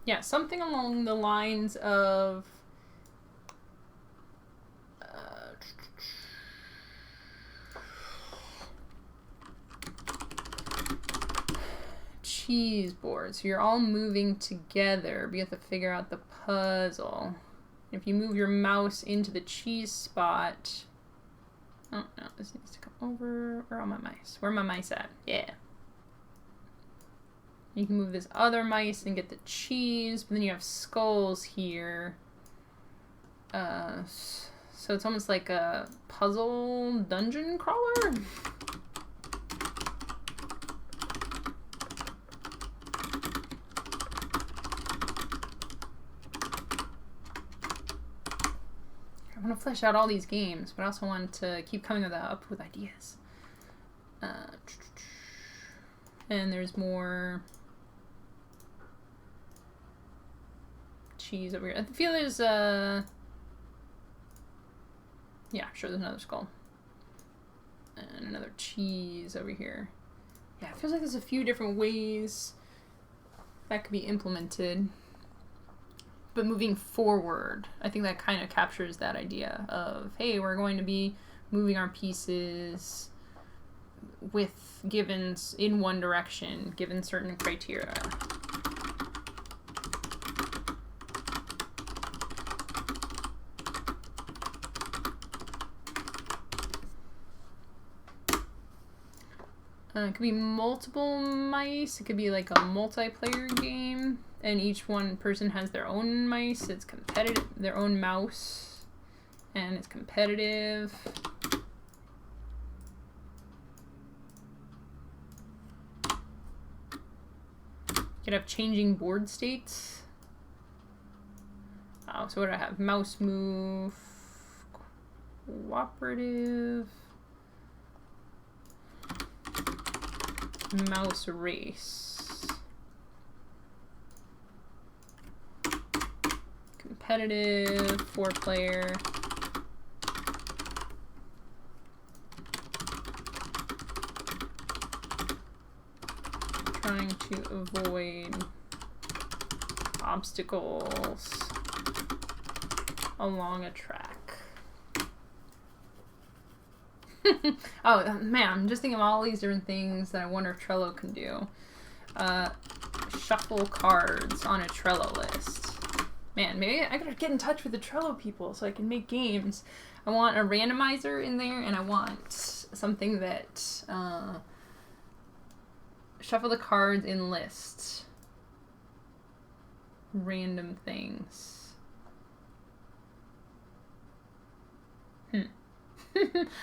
Speaker 1: Yeah, something along the lines of cheese board. So you're all moving together, but you have to figure out the puzzle. If you move your mouse into the cheese spot... Oh, no, this needs to come over. Where are my mice? Where are my mice at? Yeah. You can move this other mice and get the cheese, but then you have skulls here. So it's almost like a puzzle dungeon crawler? I want to flesh out all these games, but I also want to keep coming up with ideas. And there's more cheese over here. I feel there's yeah, sure, there's another skull. And another cheese over here. Yeah, it feels like there's a few different ways that could be implemented. But moving forward, I think that kind of captures that idea of, hey, we're going to be moving our pieces with givens in one direction, given certain criteria. It could be multiple mice. It could be like a multiplayer game, and each one person has their own mice. It's competitive, their own mouse, and it's competitive. You could have changing board states. Oh, so what do I have? Mouse move, cooperative. Mouse race. Competitive, 4-player. Trying to avoid obstacles along a track. Oh man, I'm just thinking of all these different things that I wonder if Trello can do. Shuffle cards on a Trello list. Man, maybe I gotta get in touch with the Trello people so I can make games. I want a randomizer in there, and I want something that shuffle the cards in lists. Random things.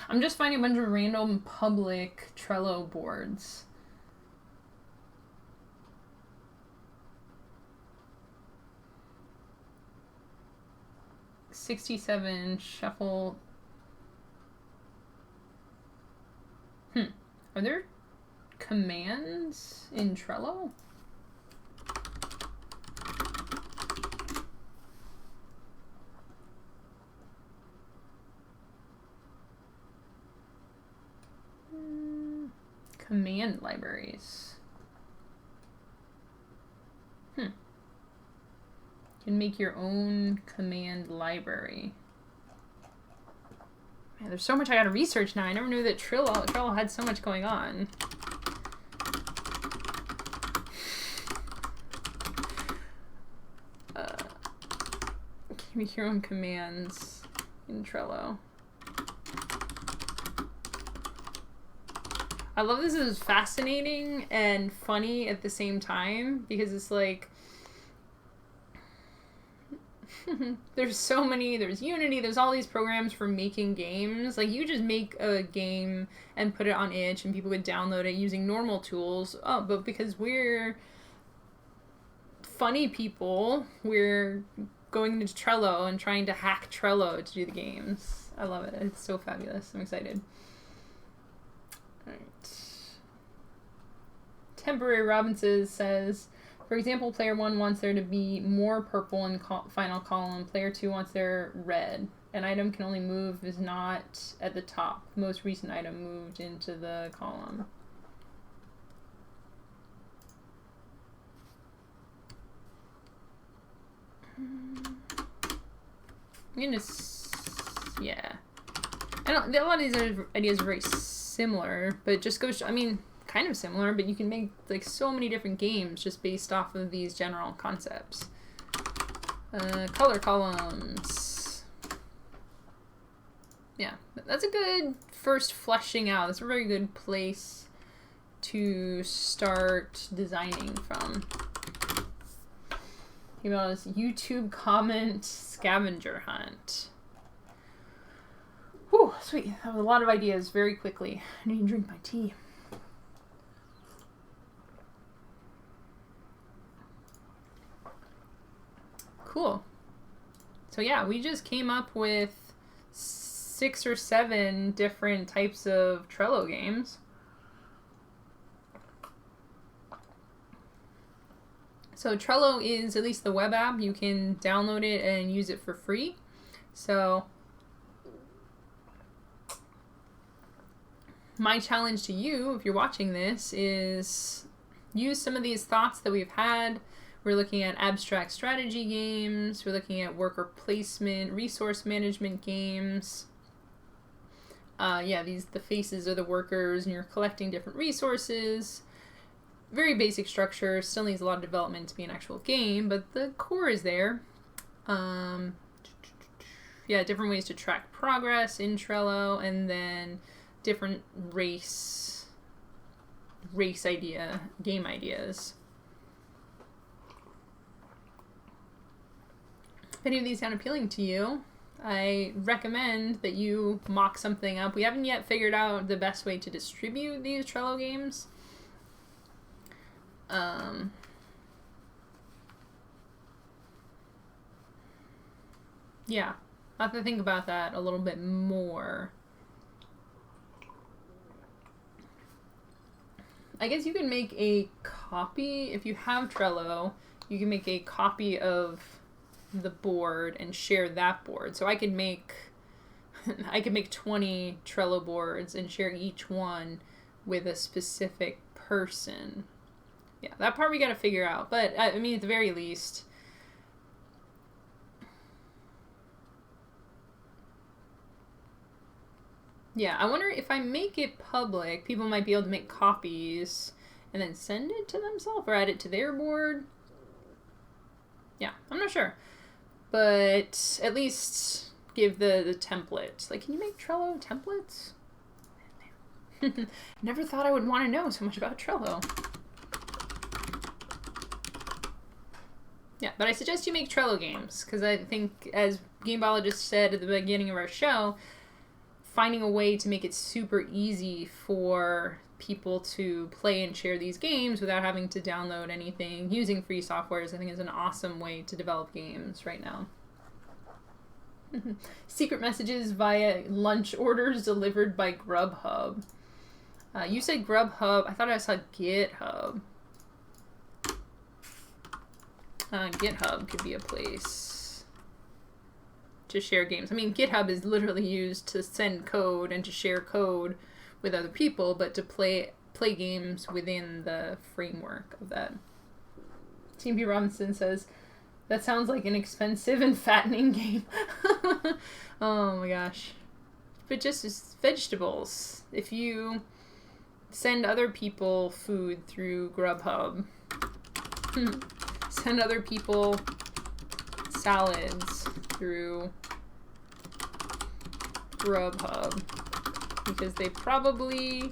Speaker 1: I'm just finding a bunch of random public Trello boards. $67 shuffle. Are there commands in Trello? Command libraries. can make your own command library. Man, there's so much I gotta research now. I never knew that Trello had so much going on. Can make your own commands in Trello. I love this. Is fascinating and funny at the same time because it's like there's so many, there's Unity, there's all these programs for making games. Like, you just make a game and put it on itch and people would download it using normal tools. Oh, but because we're funny people, we're going into Trello and trying to hack Trello to do the games. I love it. It's so fabulous. I'm excited. All right. Temporary Robinson says, for example, player 1 wants there to be more purple in final column. Player 2 wants there red. An item can only move is not at the top. Most recent item moved into the column. I'm gonna, yeah. I don't. A lot of these ideas are very similar, but it just goes. I mean, kind of similar, but you can make like so many different games just based off of these general concepts. Color columns. Yeah, that's a good first fleshing out. That's a very good place to start designing from. About this YouTube comment scavenger hunt. Whew, sweet. That was a lot of ideas very quickly. I need to drink my tea. Cool. So yeah, we just came up with 6 or 7 different types of Trello games. So Trello is, at least the web app, you can download it and use it for free. So my challenge to you, if you're watching this, is use some of these thoughts that we've had. We're looking at abstract strategy games. We're looking at worker placement, resource management games. Yeah, the faces are the workers, and you're collecting different resources. Very basic structure, still needs a lot of development to be an actual game, but the core is there. Yeah, different ways to track progress in Trello, and then different game ideas. If any of these sound appealing to you, I recommend that you mock something up. We haven't yet figured out the best way to distribute these Trello games. Yeah, I'll have to think about that a little bit more. I guess you can make a copy, if you have Trello, you can make a copy of the board and share that board. So I could make 20 Trello boards and share each one with a specific person. Yeah, that part we got to figure out. But, I mean, at the very least, yeah, I wonder if I make it public, people might be able to make copies and then send it to themselves or add it to their board. Yeah, I'm not sure. But at least give the template. Like, can you make Trello templates? Never thought I would want to know so much about Trello. Yeah, but I suggest you make Trello games, because I think, as Game Biologist said at the beginning of our show, finding a way to make it super easy for people to play and share these games without having to download anything using free softwares, I think is an awesome way to develop games right now. Secret messages via lunch orders delivered by Grubhub. You said Grubhub. I thought I saw GitHub. GitHub could be a place to share games. I mean, GitHub is literally used to send code and to share code with other people, but to play games within the framework of that. Team B. Robinson says, That sounds like an expensive and fattening game. Oh my gosh. But just as vegetables. If you send other people food through Grubhub, send other people salads through Grubhub, because they probably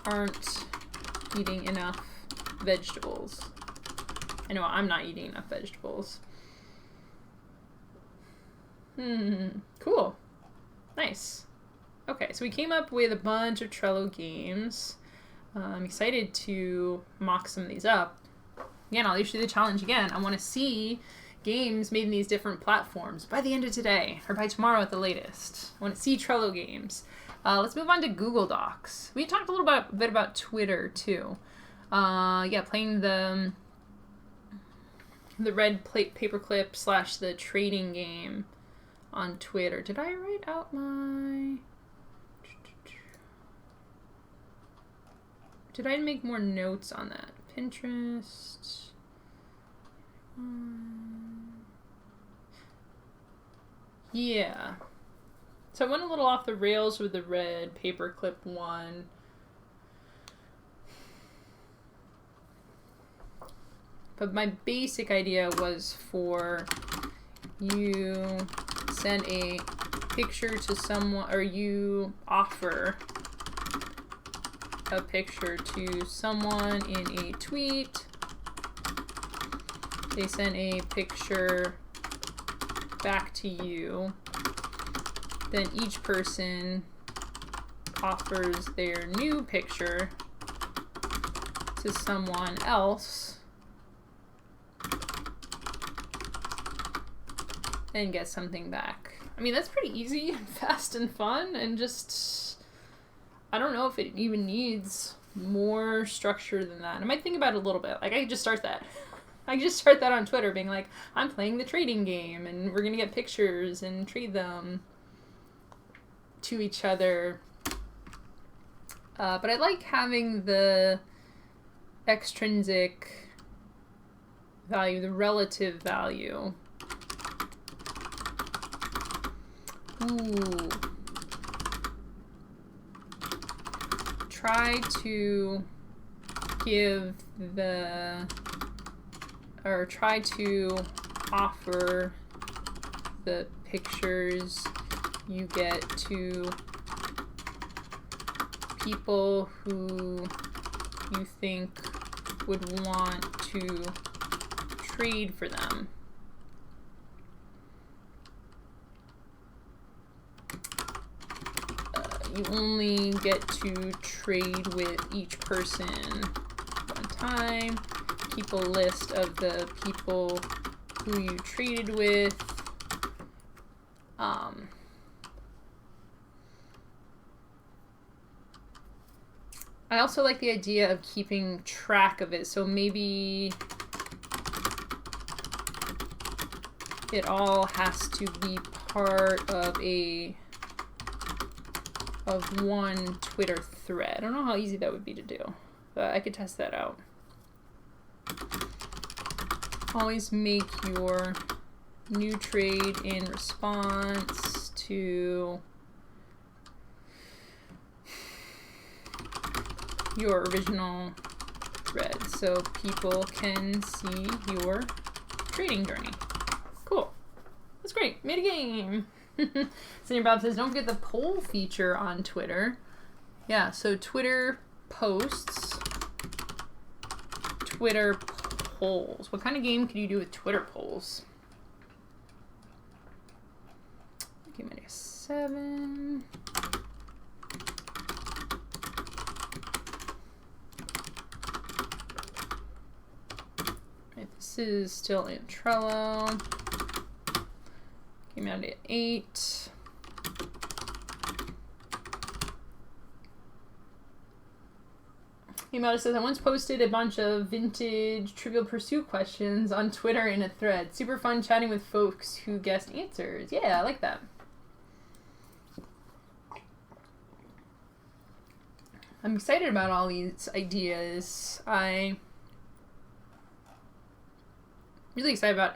Speaker 1: aren't eating enough vegetables. I know I'm not eating enough vegetables. Cool. Nice. Okay, so we came up with a bunch of Trello games. I'm excited to mock some of these up. Again, I'll issue the challenge again. I want to see games made in these different platforms by the end of today, or by tomorrow at the latest. I want to see Trello games. Let's move on to Google Docs. We talked a little bit about Twitter too. Yeah, playing the red paperclip / the trading game on Twitter. Did I write out my... Did I make more notes on that? Pinterest. Yeah. So I went a little off the rails with the red paperclip one. But my basic idea was for you send a picture to someone, or you offer a picture to someone in a tweet. They send a picture back to you. Then each person offers their new picture to someone else and get something back. I mean, that's pretty easy and fast and fun, and just, I don't know if it even needs more structure than that. I might think about it a little bit. Like, I could just start that. I could just start that on Twitter, being like, I'm playing the trading game, and we're gonna get pictures and trade them to each other. But I like having the extrinsic value, the relative value. Ooh. Try to give try to offer the pictures you get to people who you think would want to trade for them. You only get to trade with each person one time. Keep a list of the people who you traded with. I also like the idea of keeping track of it, so maybe it all has to be part of one Twitter thread. I don't know how easy that would be to do, but I could test that out. Always make your new trade in response to your original thread, so people can see your trading journey. Cool. That's great. Made a game. Senior Bob says, don't forget the poll feature on Twitter. Yeah, so Twitter posts, Twitter polls. What kind of game could you do with Twitter polls? Give me a 7. Right, this is still in Trello. Came out at 8. Email says, I once posted a bunch of vintage Trivial Pursuit questions on Twitter in a thread. Super fun chatting with folks who guessed answers. Yeah, I like that. I'm excited about all these ideas. I really excited about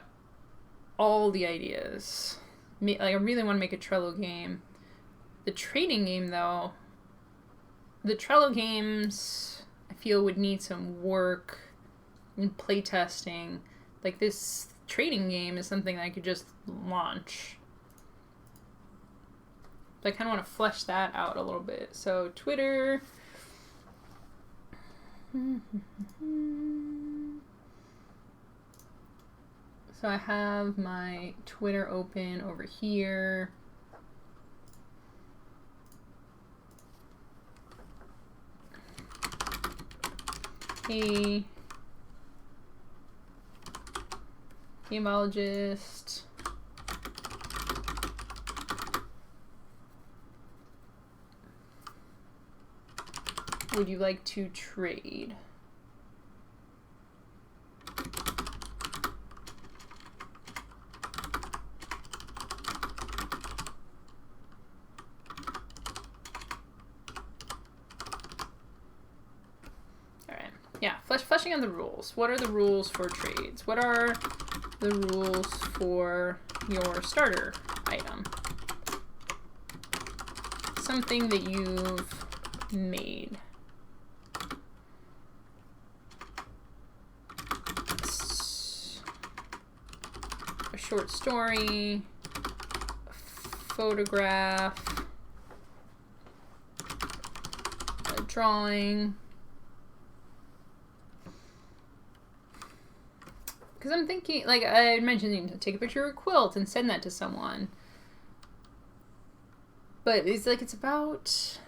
Speaker 1: all the ideas. Like, I really want to make a Trello game. The trading game, though, the Trello games, I feel, would need some work and playtesting. Like, this trading game is something that I could just launch. But I kind of want to flesh that out a little bit. So, Twitter. So I have my Twitter open over here. Hey, gameologist. Would you like to trade? Yeah, fleshing out the rules. What are the rules for trades? What are the rules for your starter item? Something that you've made. A short story, a photograph, a drawing. Because I'm thinking, like I mentioned, you know, take a picture of a quilt and send that to someone. But it's like, it's about,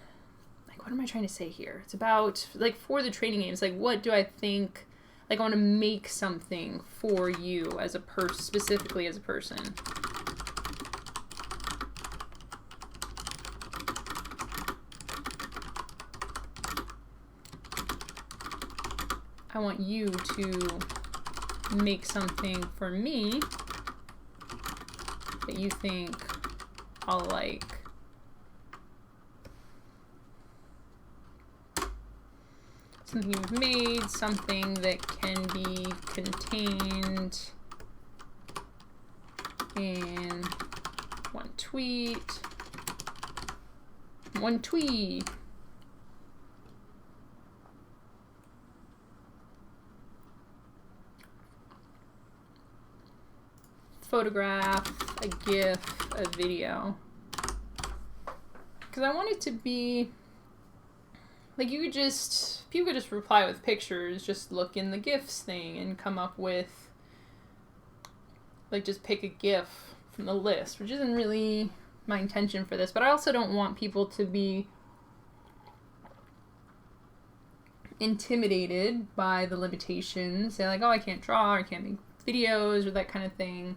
Speaker 1: like, what am I trying to say here? It's about, like, for the trading games, like, what do I think, like, I want to make something for you as a person, specifically as a person. I want you to make something for me that you think I'll like. Something you've made, something that can be contained in one tweet. One tweet. Photograph, a GIF, a video. Because I want it to be, like, you could just, people could just reply with pictures, just look in the GIFs thing and come up with, like, just pick a GIF from the list, which isn't really my intention for this, but I also don't want people to be intimidated by the limitations. They're like, oh, I can't draw, or I can't make videos, or that kind of thing.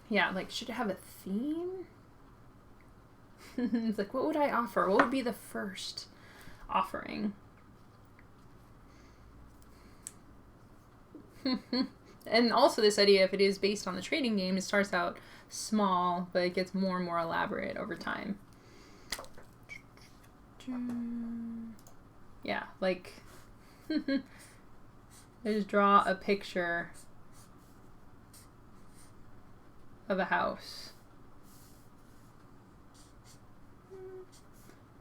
Speaker 1: Yeah, like, should it have a theme? It's like, what would I offer? What would be the first offering? And also this idea, if it is based on the trading game, it starts out small, but it gets more and more elaborate over time. Yeah, like, I just draw a picture of a house.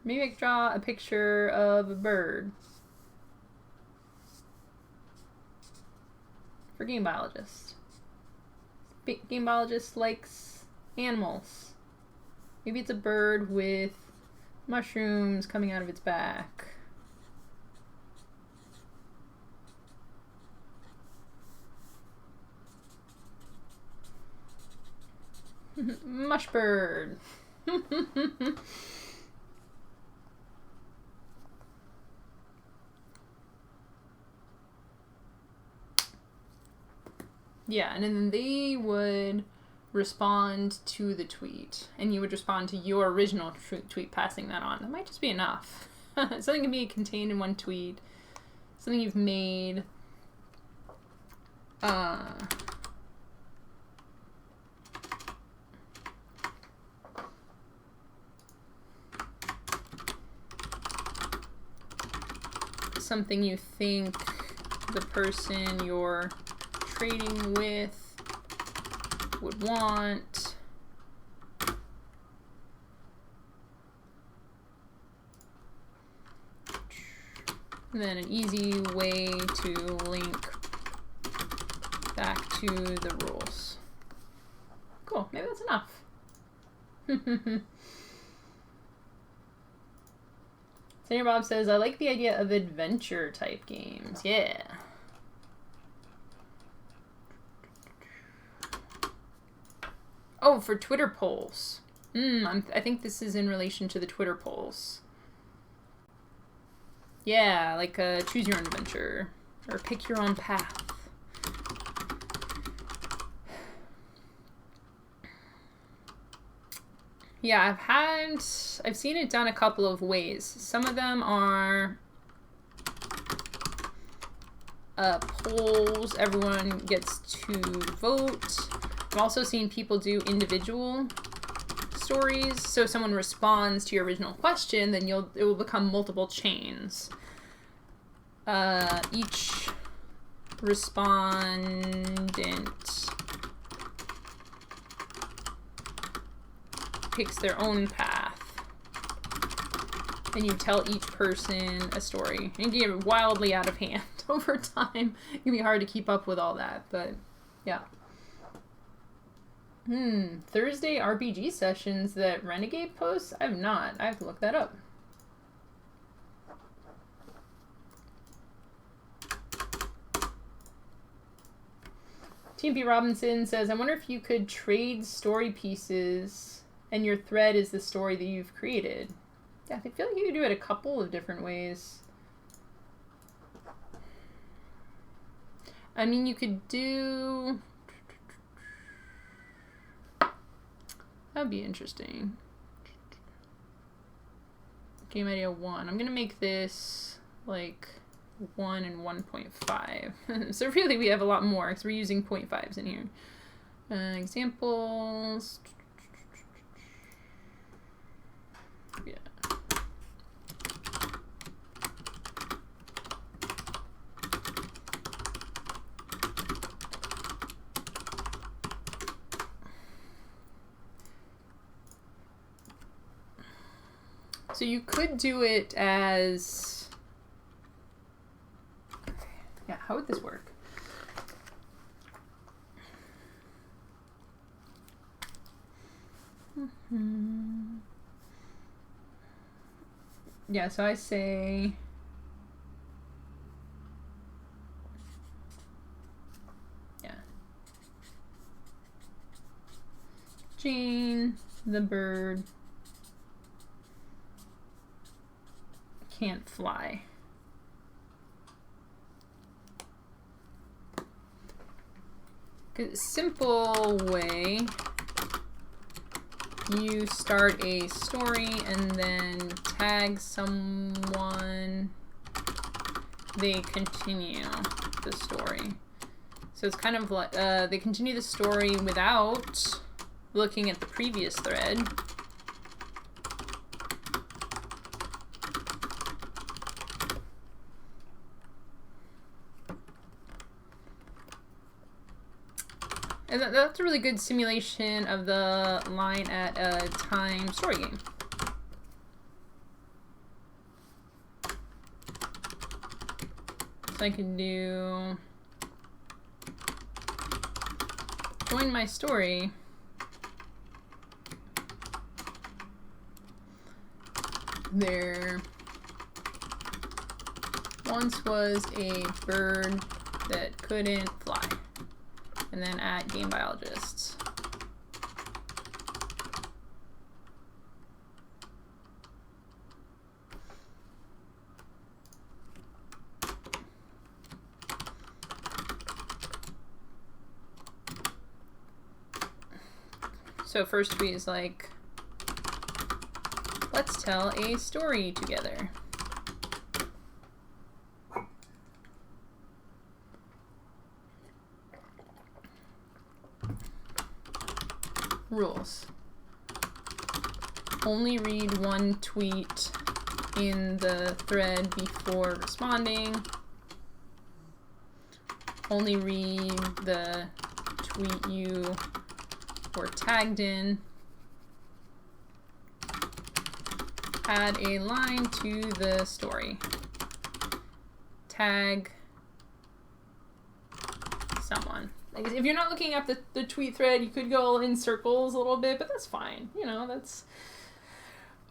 Speaker 1: Maybe I could draw a picture of a bird. For game biologist. Game biologist likes animals. Maybe it's a bird with mushrooms coming out of its back. Mushbird. Yeah, and then they would respond to the tweet, and you would respond to your original tweet, passing that on. That might just be enough. Something can be contained in one tweet. Something you've made. something you think the person you're trading with would want. And then an easy way to link back to the rules. Cool, maybe that's enough. Senior Bob says, I like the idea of adventure type games. Yeah. Oh, for Twitter polls. I think this is in relation to the Twitter polls. Yeah, like choose your own adventure or pick your own path. Yeah, I've seen it done a couple of ways. Some of them are polls, everyone gets to vote. I've also seen people do individual stories. So if someone responds to your original question, then it will become multiple chains. Each respondent picks their own path, and you tell each person a story. And you get wildly out of hand over time. It can be hard to keep up with all that, but yeah. Thursday RPG sessions that Renegade posts? I have not. I have to look that up. TMP Robinson says, I wonder if you could trade story pieces and your thread is the story that you've created. Yeah, I feel like you could do it a couple of different ways. I mean, you could do... That'd be interesting. Game idea 1. I'm gonna make this like 1 and 1.5. So really we have a lot more because we're using 0.5s in here. Examples. Yeah. So you could do it as... Yeah, how would this work? Yeah, so I say... Yeah. Jane, the bird, can't fly. Simple way, you start a story and then tag someone, they continue the story. So it's kind of like they continue the story without looking at the previous thread. And that's a really good simulation of the line at a time story game. So I can do join my story. There once was a bird that couldn't fly. And then at Game Biologists. So first tweet is like, let's tell a story together. Rules. Only read one tweet in the thread before responding. Only read the tweet you were tagged in. Add a line to the story. Tag someone. Like, if you're not looking at the tweet thread, you could go in circles a little bit, but that's fine. You know, that's...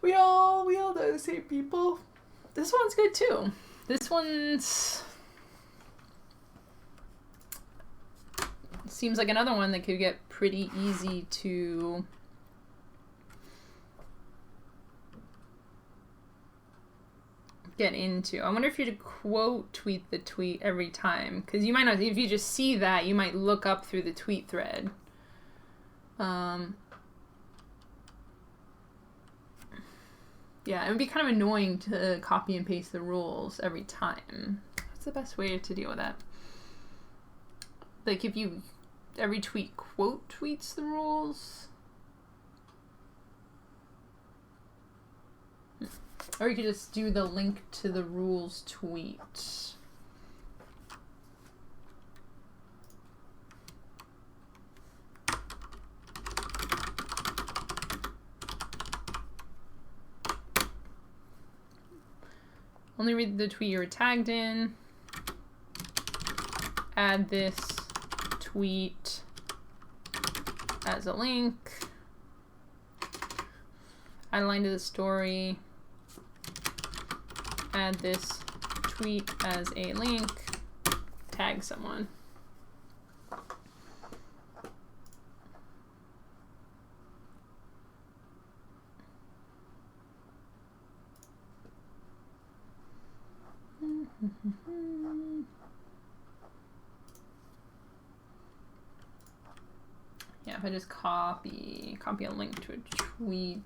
Speaker 1: We all know the same people. This one's good too. This one's... Seems like another one that could get pretty easy to... get into. I wonder if you could quote tweet the tweet every time, because you might not, if you just see that, you might look up through the tweet thread. Yeah, it would be kind of annoying to copy and paste the rules every time. What's the best way to deal with that? Like, if you every tweet quote tweets the rules. Or you could just do the link to the rules tweet. Only read the tweet you were tagged in. Add this tweet as a link. Add a line to the story. Add this tweet as a link. Tag someone. Yeah, if I just copy a link to a tweet,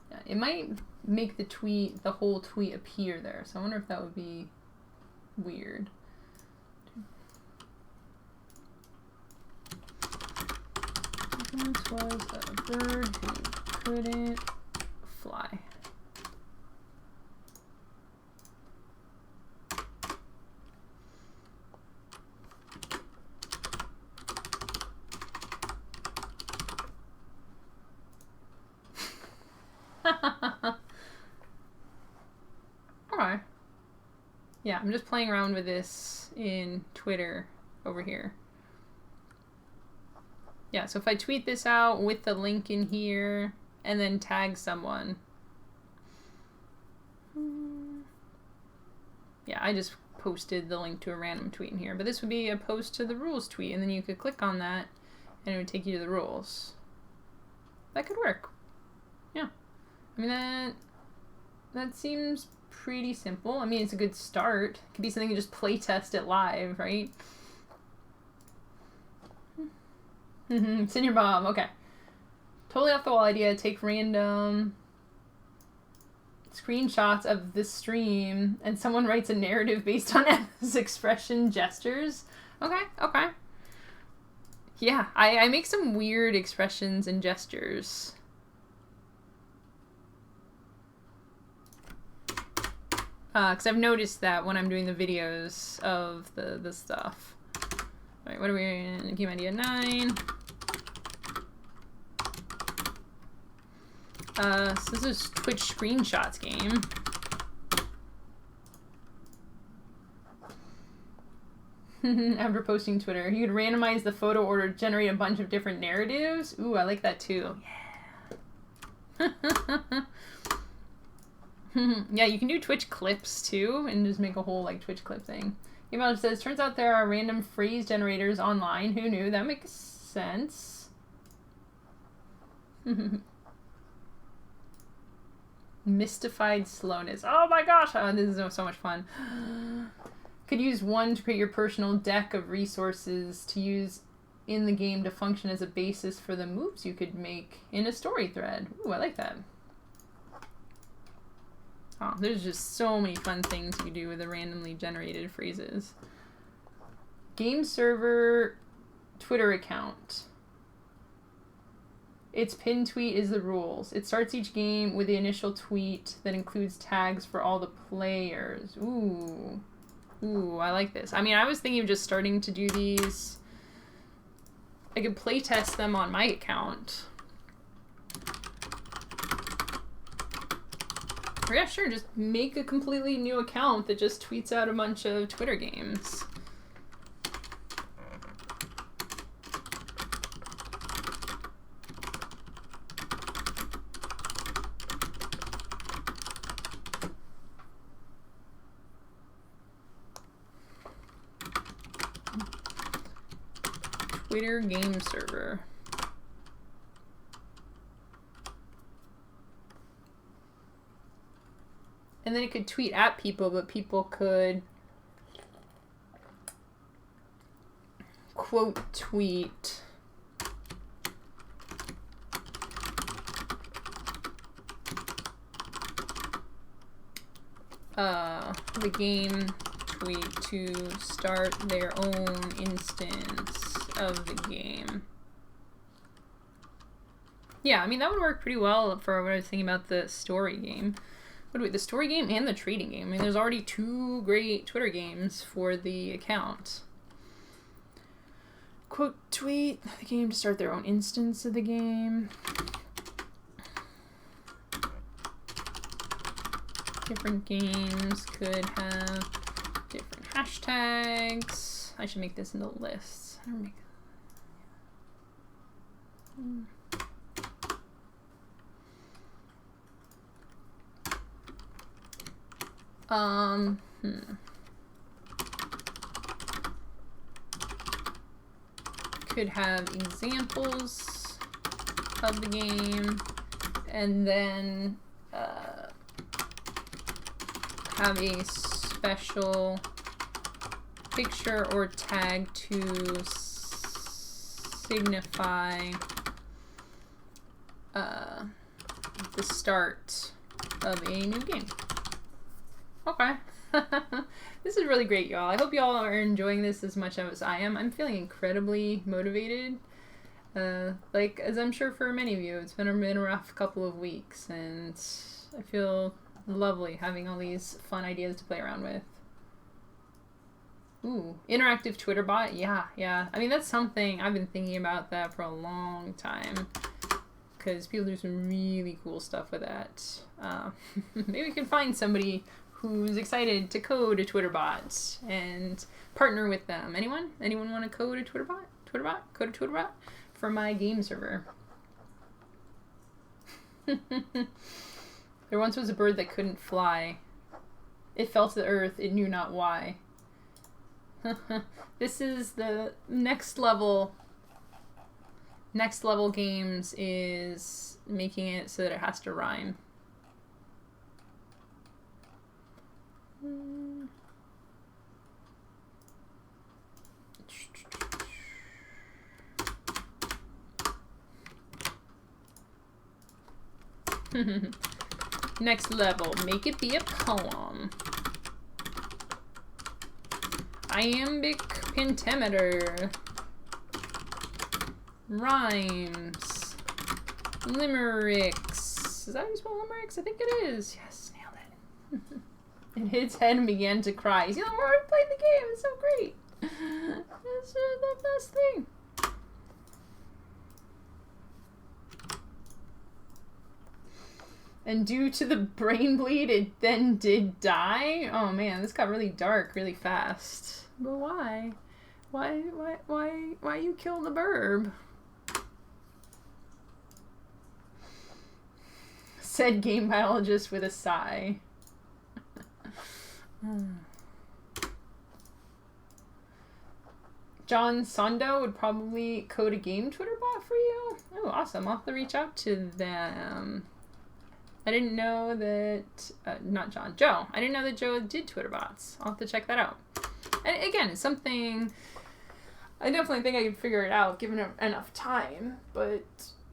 Speaker 1: yeah, it might make the whole tweet appear there. So I wonder if that would be weird. Once was a bird who couldn't fly. Okay. Yeah, I'm just playing around with this in Twitter over here. Yeah, so if I tweet this out with the link in here and then tag someone. Yeah, I just posted the link to a random tweet in here, but this would be a post to the rules tweet, and then you could click on that and it would take you to the rules. That could work. Yeah. I mean, that seems pretty simple. I mean, it's a good start. It could be something you just play test it live, right? Send your bomb. Okay. Totally off the wall idea. Take random screenshots of this stream and someone writes a narrative based on Emma's expression gestures. Okay, okay. Yeah, I make some weird expressions and gestures. Because I've noticed that when I'm doing the videos of the stuff. Alright, what are we in? Game idea 9. So this is Twitch screenshots game. After posting Twitter, you could randomize the photo order, generate a bunch of different narratives. Ooh, I like that too. Yeah. Yeah, you can do Twitch clips too, and just make a whole like Twitch clip thing. Email says, turns out there are random phrase generators online. Who knew? That makes sense. Mystified slowness. Oh my gosh, this is so much fun. Could use one to create your personal deck of resources to use in the game to function as a basis for the moves you could make in a story thread. Ooh, I like that. Oh, there's just so many fun things you can do with the randomly generated phrases. Game server Twitter account. Its pinned tweet is the rules. It starts each game with the initial tweet that includes tags for all the players. Ooh. Ooh, I like this. I mean, I was thinking of just starting to do these. I could play test them on my account. Or yeah, sure, just make a completely new account that just tweets out a bunch of Twitter games. Twitter game server. And then it could tweet at people, but people could quote tweet the game tweet to start their own instance of the game. Yeah, I mean, that would work pretty well for what I was thinking about the story game. The story game and the trading game. I mean, there's already 2 great Twitter games for the account. Quote tweet the game to start their own instance of the game. Different games could have different hashtags. I should make this into lists. I don't make Could have examples of the game, and then have a special picture or tag to signify the start of a new game. Okay. This is really great, y'all. I hope y'all are enjoying this as much as I am. I'm feeling incredibly motivated. Like, as I'm sure for many of you, it's been a rough couple of weeks, and I feel lovely having all these fun ideas to play around with. Ooh, interactive Twitter bot? Yeah. I mean, that's something, I've been thinking about that for a long time, because people do some really cool stuff with that. Maybe we can find somebody who's excited to code a Twitter bot and partner with them. Anyone? Anyone want to code a Twitter bot? Code a Twitter bot for my game server. There once was a bird that couldn't fly. It fell to the earth, it knew not why. This is the next level. Next level games is making it so that it has to rhyme. Next level, make it be a poem. Iambic pentameter. Rhymes. Limericks. Is that how you spell limericks? I think it is. Yes, nailed it. It hit its head and began to cry. You see, the more I played the game, it's so great. It's the best thing. And due to the brain bleed, it then did die. Oh man, this got really dark really fast. But why? Why you kill the burb? Said game biologist with a sigh. John Sondo would probably code a game Twitter bot for you. Oh, awesome. I'll have to reach out to them. I didn't know that, not John, Joe. I didn't know that Joe did Twitter bots. I'll have to check that out. And again, it's something, I definitely think I could figure it out given it enough time, but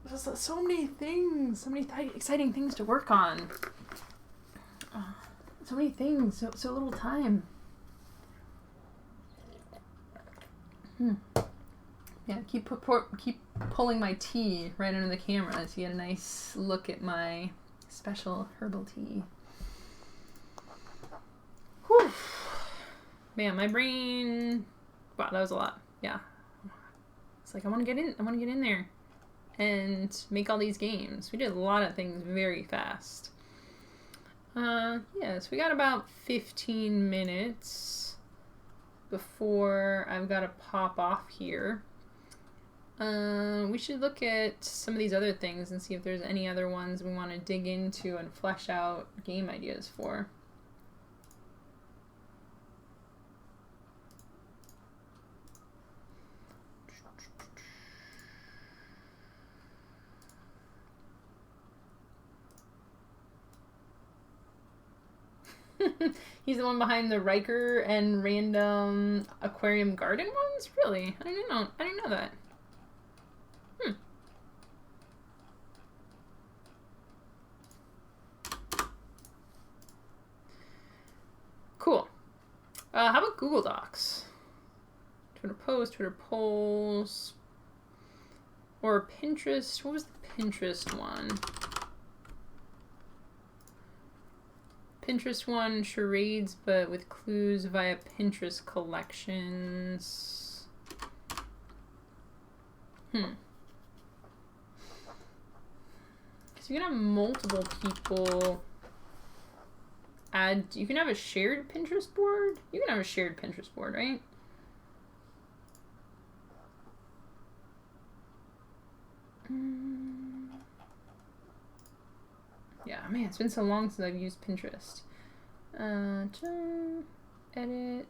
Speaker 1: there's so many things, so many exciting things to work on. So many things, so little time. Yeah, keep pulling my tea right under the camera so you get a nice look at my special herbal tea. Whew. Man, my brain... Wow, that was a lot. Yeah. It's like, I want to get in there and make all these games. We did a lot of things very fast. Yeah, so we got about 15 minutes before I've got to pop off here. We should look at some of these other things and see if there's any other ones we want to dig into and flesh out game ideas for. He's the one behind the Riker and random aquarium garden ones? Really? I didn't know that. Cool. How about Google Docs? Twitter posts, Twitter polls, or Pinterest. What was the Pinterest one? Pinterest one, charades, but with clues via Pinterest collections. Because you can have multiple people add. You can have a shared Pinterest board. You can have a shared Pinterest board, right? Yeah, man, it's been so long since I've used Pinterest. Edit.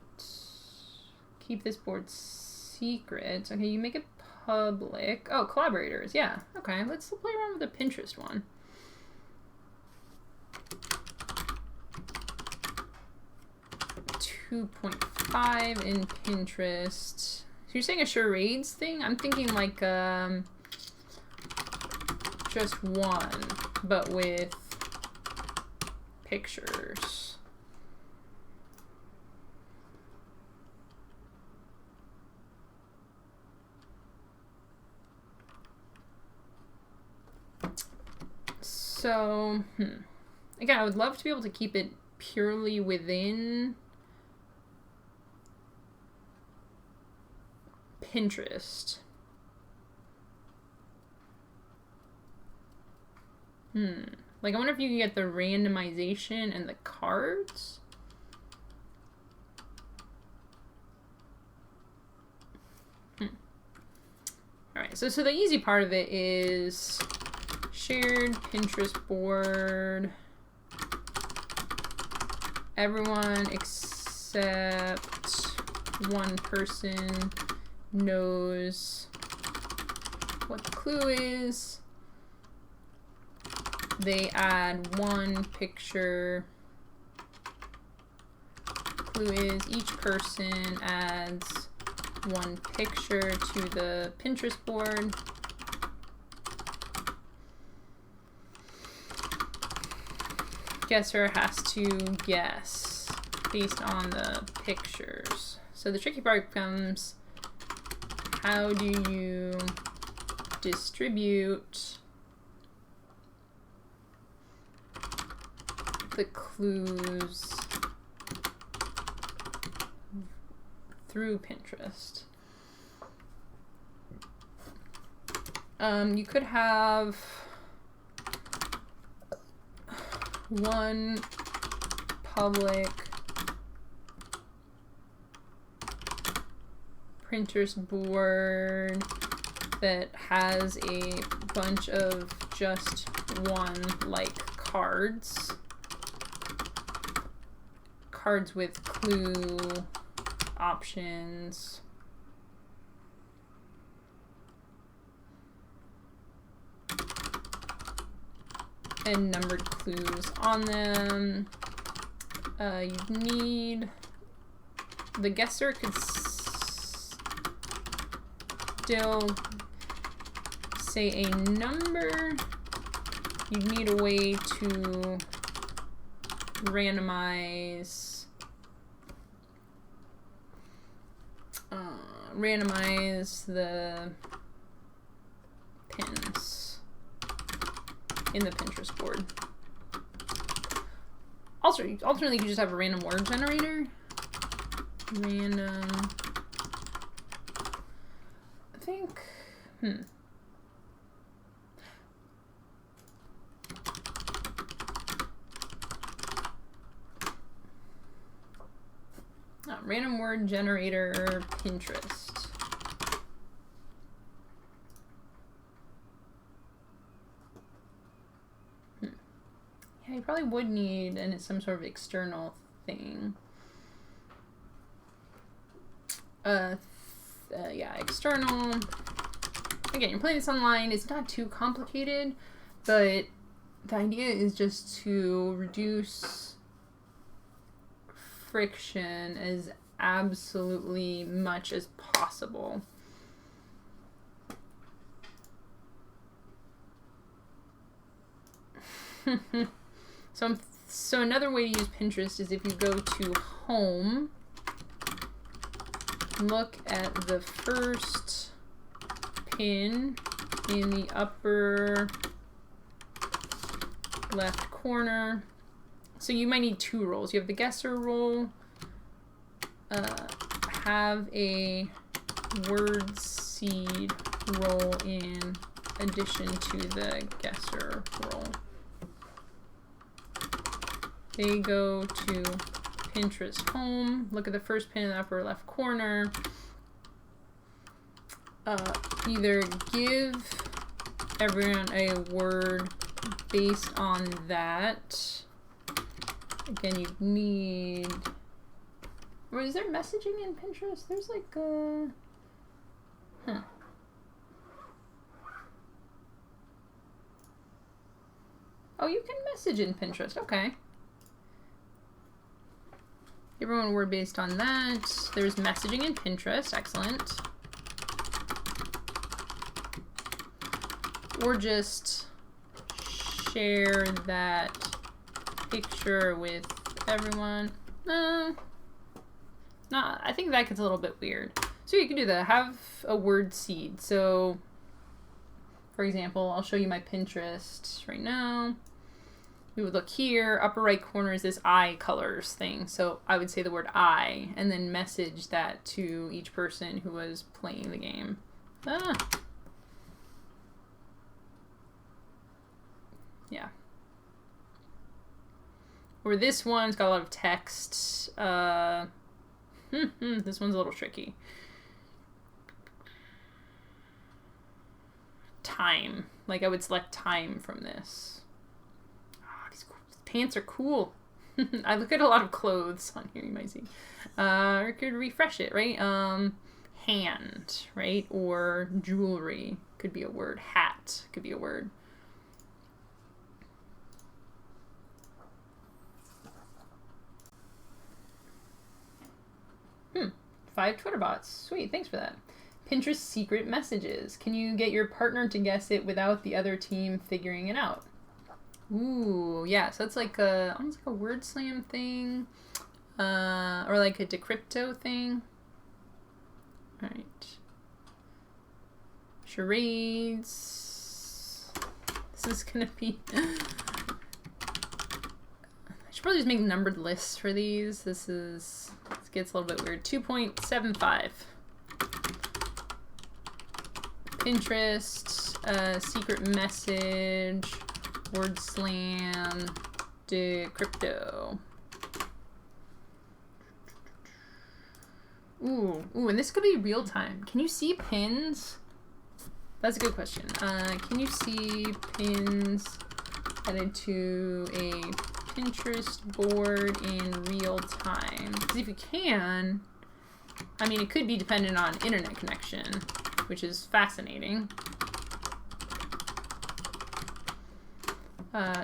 Speaker 1: Keep this board secret. Okay, you make it public. Oh, collaborators. Yeah. Okay, let's play around with the Pinterest one. .5 in Pinterest. So you're saying a charades thing? I'm thinking like just one, but with pictures. So, again, I would love to be able to keep it purely within Pinterest. Like, I wonder if you can get the randomization and the cards. Alright, so the easy part of it is shared Pinterest board. Everyone except one person knows what the clue is. They add one picture. Clue is each person adds one picture to the Pinterest board. Guesser has to guess based on the pictures. So the tricky part becomes, how do you distribute the clues through Pinterest? You could have one public Pinterest board that has a bunch of just one, like, cards with clue options. And numbered clues on them. You need, the guesser could still say a number. You'd need a way to randomize randomize the pins in the Pinterest board. Also, alternately, you could just have a random word generator. Random. I think. Random word generator Pinterest. Yeah, you probably would need some sort of external thing. Yeah, external. Again, you're playing this online. It's not too complicated, but the idea is just to reduce friction as absolutely much as possible. So another way to use Pinterest is if you go to Home, look at the first pin in the upper left corner. So you might need two roles. You have the guesser role, have a word seed role in addition to the guesser role. They go to Pinterest Home, look at the first pin in the upper left corner, either give everyone a word based on that. Again, you need... Or is there messaging in Pinterest? There's like a... Oh, you can message in Pinterest. Okay. Give everyone a word based on that. There's messaging in Pinterest. Excellent. Or just share that picture with everyone. No, I think that gets a little bit weird. So you can do that. Have a word seed. So, for example, I'll show you my Pinterest right now. We would look here. Upper right corner is this eye colors thing. So I would say the word eye and then message that to each person who was playing the game. Yeah. Or this one's got a lot of text. This one's a little tricky. Time. Like I would select time from this. Oh, these pants are cool. I look at a lot of clothes on here, you might see. Or could refresh it, right? Hand, right? Or jewelry could be a word. Hat could be a word. Five Twitter bots. Sweet, thanks for that. Pinterest secret messages. Can you get your partner to guess it without the other team figuring it out? Ooh, yeah. So it's like almost like a word slam thing, or like a decrypto thing. All right. Charades. This is gonna be. I should probably just make numbered lists for these. This gets a little bit weird. 2.75. Pinterest, secret message, word slam, decrypto. Ooh, and this could be real time. Can you see pins? That's a good question. Can you see pins added to a Pinterest board in real time? Because if you can, I mean, it could be dependent on internet connection, which is fascinating.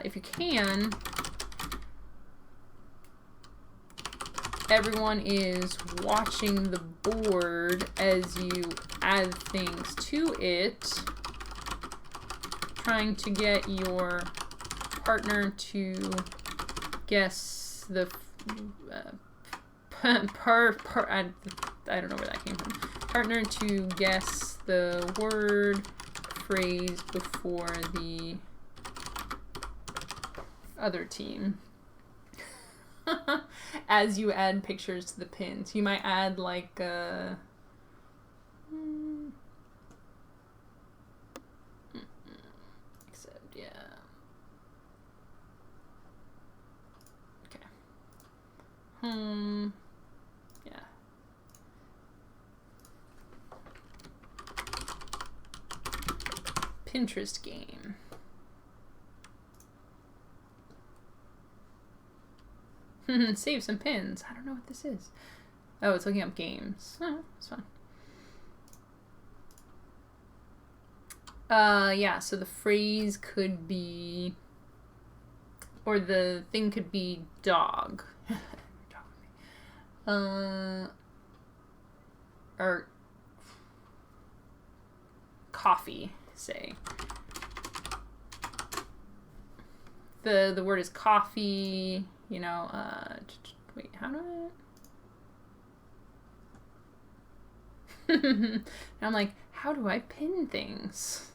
Speaker 1: If you can, everyone is watching the board as you add things to it, trying to get your partner to guess the I don't know where that came from. Partner to guess the word, phrase before the other team. As you add pictures to the pins. You might add like except yeah. Okay. Yeah. Pinterest game. Save some pins. I don't know what this is. Oh, it's looking up games. Oh, it's fun. Yeah, so the phrase could be, or the thing could be dog. Or coffee, say. The word is coffee, you know, wait, how do I... And I'm like, how do I pin things?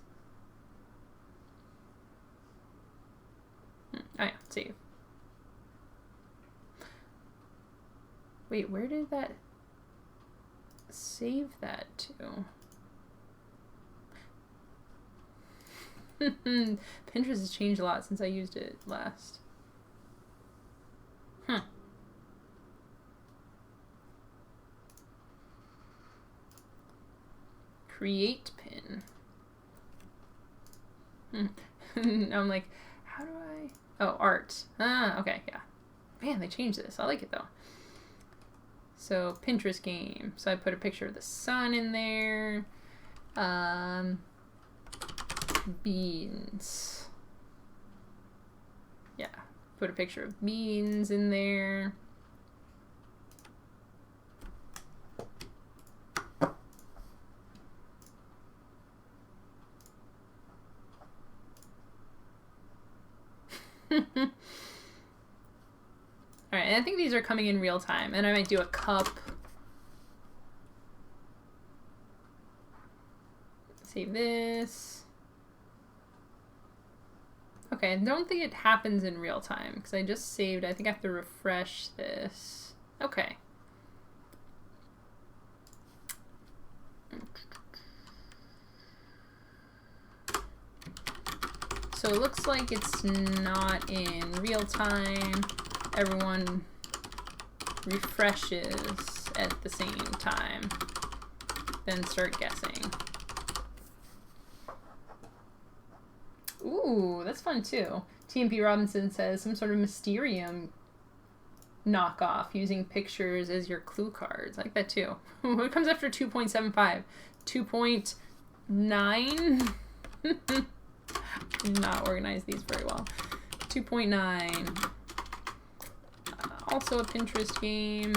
Speaker 1: Oh yeah, save. Wait, where did that save that to? Pinterest has changed a lot since I used it last. Create pin. I'm like, how do I... Oh, art. Ah, okay, yeah. Man, they changed this. I like it though. So, Pinterest game. So I put a picture of the sun in there. Beans. Yeah, put a picture of beans in there. Alright, and I think these are coming in real time, and I might do a cup. Save this. Okay, I don't think it happens in real time, because I just saved, I think I have to refresh this. Okay. So it looks like it's not in real time. Everyone refreshes at the same time, then start guessing. Ooh, that's fun too. TMP Robinson says some sort of Mysterium knockoff using pictures as your clue cards. I like that too. What comes after 2.75? 2.9? Not organize these very well. 2.9. Also a Pinterest game.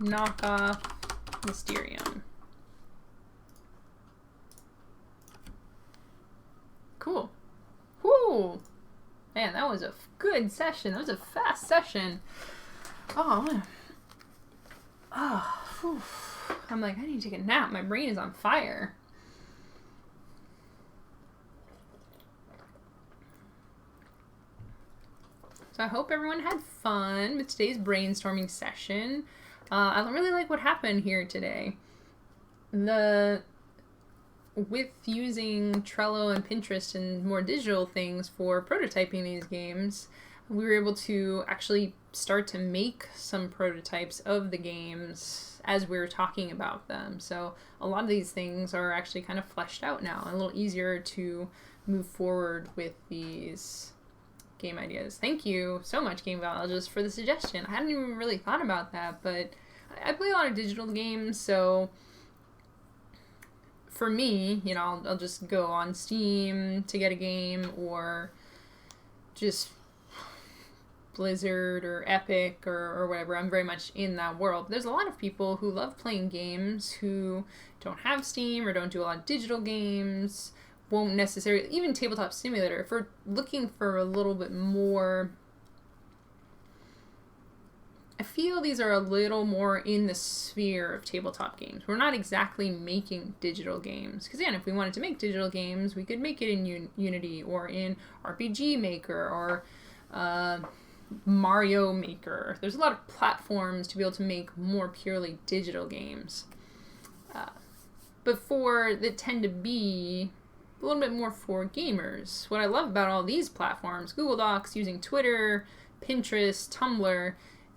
Speaker 1: Knockoff Mysterium. Cool. Whoo! Man, that was a good session. That was a fast session. Oh, man. Oh, I'm like, I need to take a nap. My brain is on fire. So I hope everyone had fun with today's brainstorming session. I really like what happened here today. With using Trello and Pinterest and more digital things for prototyping these games, we were able to actually start to make some prototypes of the games as we were talking about them. So a lot of these things are actually kind of fleshed out now, and a little easier to move forward with these game ideas. Thank you so much, Game Biologist, for the suggestion. I hadn't even really thought about that, but I play a lot of digital games, so for me, you know, I'll just go on Steam to get a game, or just Blizzard or Epic or whatever. I'm very much in that world. There's a lot of people who love playing games who don't have Steam or don't do a lot of digital games, won't necessarily, even Tabletop Simulator, if we're looking for a little bit more I feel these are a little more in the sphere of tabletop games. We're not exactly making digital games. Because again, if we wanted to make digital games, we could make it in Unity or in RPG Maker or Mario Maker. There's a lot of platforms to be able to make more purely digital games. But that tend to be a little bit more for gamers. What I love about all these platforms, Google Docs, using Twitter, Pinterest, Tumblr,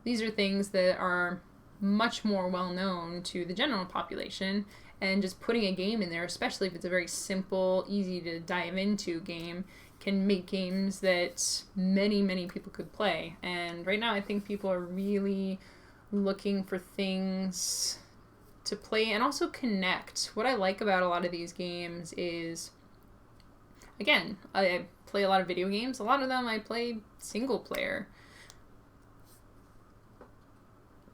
Speaker 1: these are things that are much more well known to the general population, and just putting a game in there, especially if it's a very simple, easy to dive into game, can make games that many, many people could play. And right now I think people are really looking for things to play and also connect. What I like about a lot of these games is, again, I play a lot of video games. A lot of them I play single player.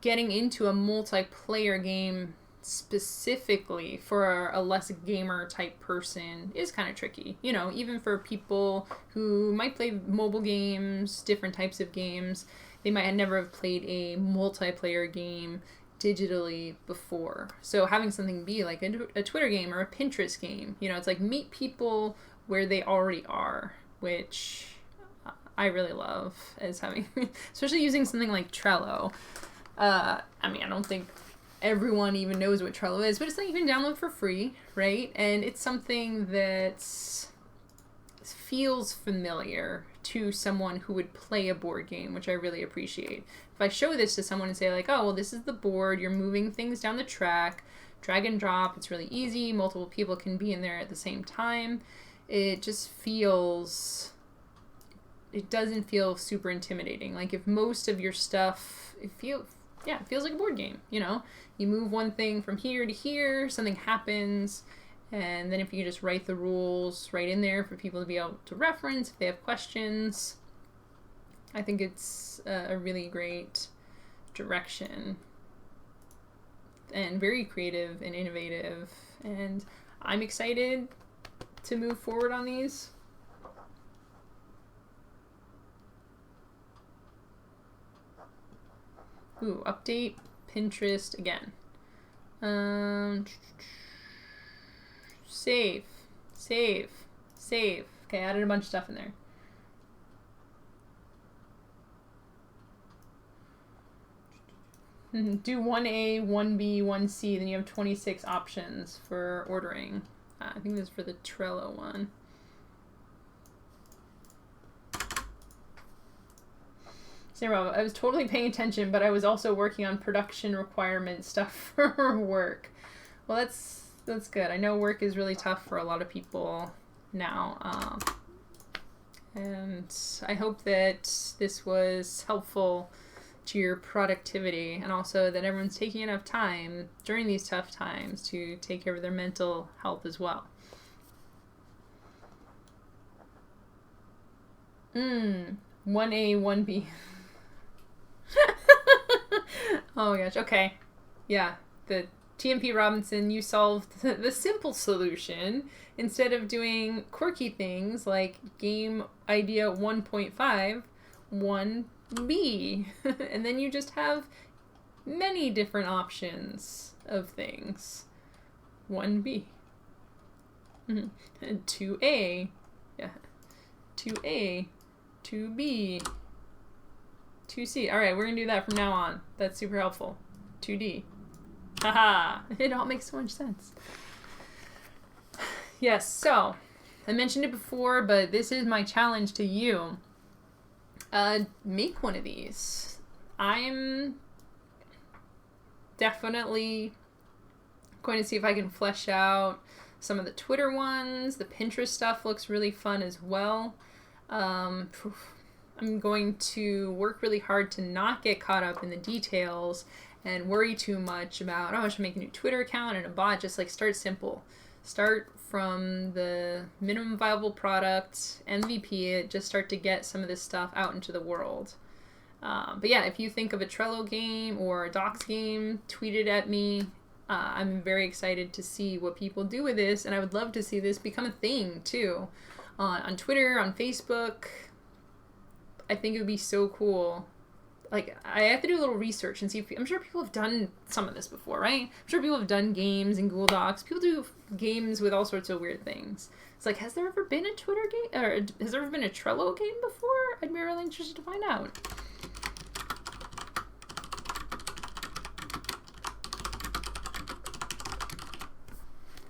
Speaker 1: Getting into a multiplayer game specifically for a less gamer type person is kind of tricky. You know, even for people who might play mobile games, different types of games, they might never have played a multiplayer game digitally before. So having something be like a Twitter game or a Pinterest game, you know, it's like meet people where they already are, which I really love as having, especially using something like Trello. I mean, I don't think everyone even knows what Trello is, but it's something you can download for free, right? And it's something that feels familiar to someone who would play a board game, which I really appreciate. If I show this to someone and say like, oh, well, this is the board, you're moving things down the track, drag and drop, it's really easy, multiple people can be in there at the same time, it just feels, it doesn't feel super intimidating. Like if most of your stuff, it feels like a board game, you know? You move one thing from here to here, something happens, and then if you just write the rules right in there for people to be able to reference if they have questions, I think it's a really great direction and very creative and innovative, and I'm excited to move forward on these. Ooh, update Pinterest again. Save. Okay, I added a bunch of stuff in there. Do 1A, 1B, 1C, then you have 26 options for ordering. I think this is for the Trello one. Zero. I was totally paying attention, but I was also working on production requirement stuff for work. Well, that's good. I know work is really tough for a lot of people now, and I hope that this was helpful to your productivity, and also that everyone's taking enough time during these tough times to take care of their mental health as well. 1A, 1B. Oh my gosh, okay. Yeah, the TMP Robinson, you solved the simple solution. Instead of doing quirky things like game idea 1.5, 1B. And then you just have many different options of things. 1B. And 2A. Yeah. 2A. 2B. 2C. Alright, we're going to do that from now on. That's super helpful. 2D. Haha! It all makes so much sense. Yes, so, I mentioned it before, but this is my challenge to you. Make one of these. I'm definitely going to see if I can flesh out some of the Twitter ones. The Pinterest stuff looks really fun as well. I'm going to work really hard to not get caught up in the details and worry too much about, oh, I should make a new Twitter account and a bot. Just like start simple. Start from the minimum viable product, MVP it, just start to get some of this stuff out into the world. But yeah, if you think of a Trello game or a Docs game, tweet it at me. I'm very excited to see what people do with this, and I would love to see this become a thing too. On Twitter, on Facebook. I think it would be so cool. like, I have to do a little research and see if, I'm sure people have done some of this before, right? I'm sure people have done games in Google Docs. People do games with all sorts of weird things. It's like, has there ever been a Twitter game, or has there ever been a Trello game before? I'd be really interested to find out.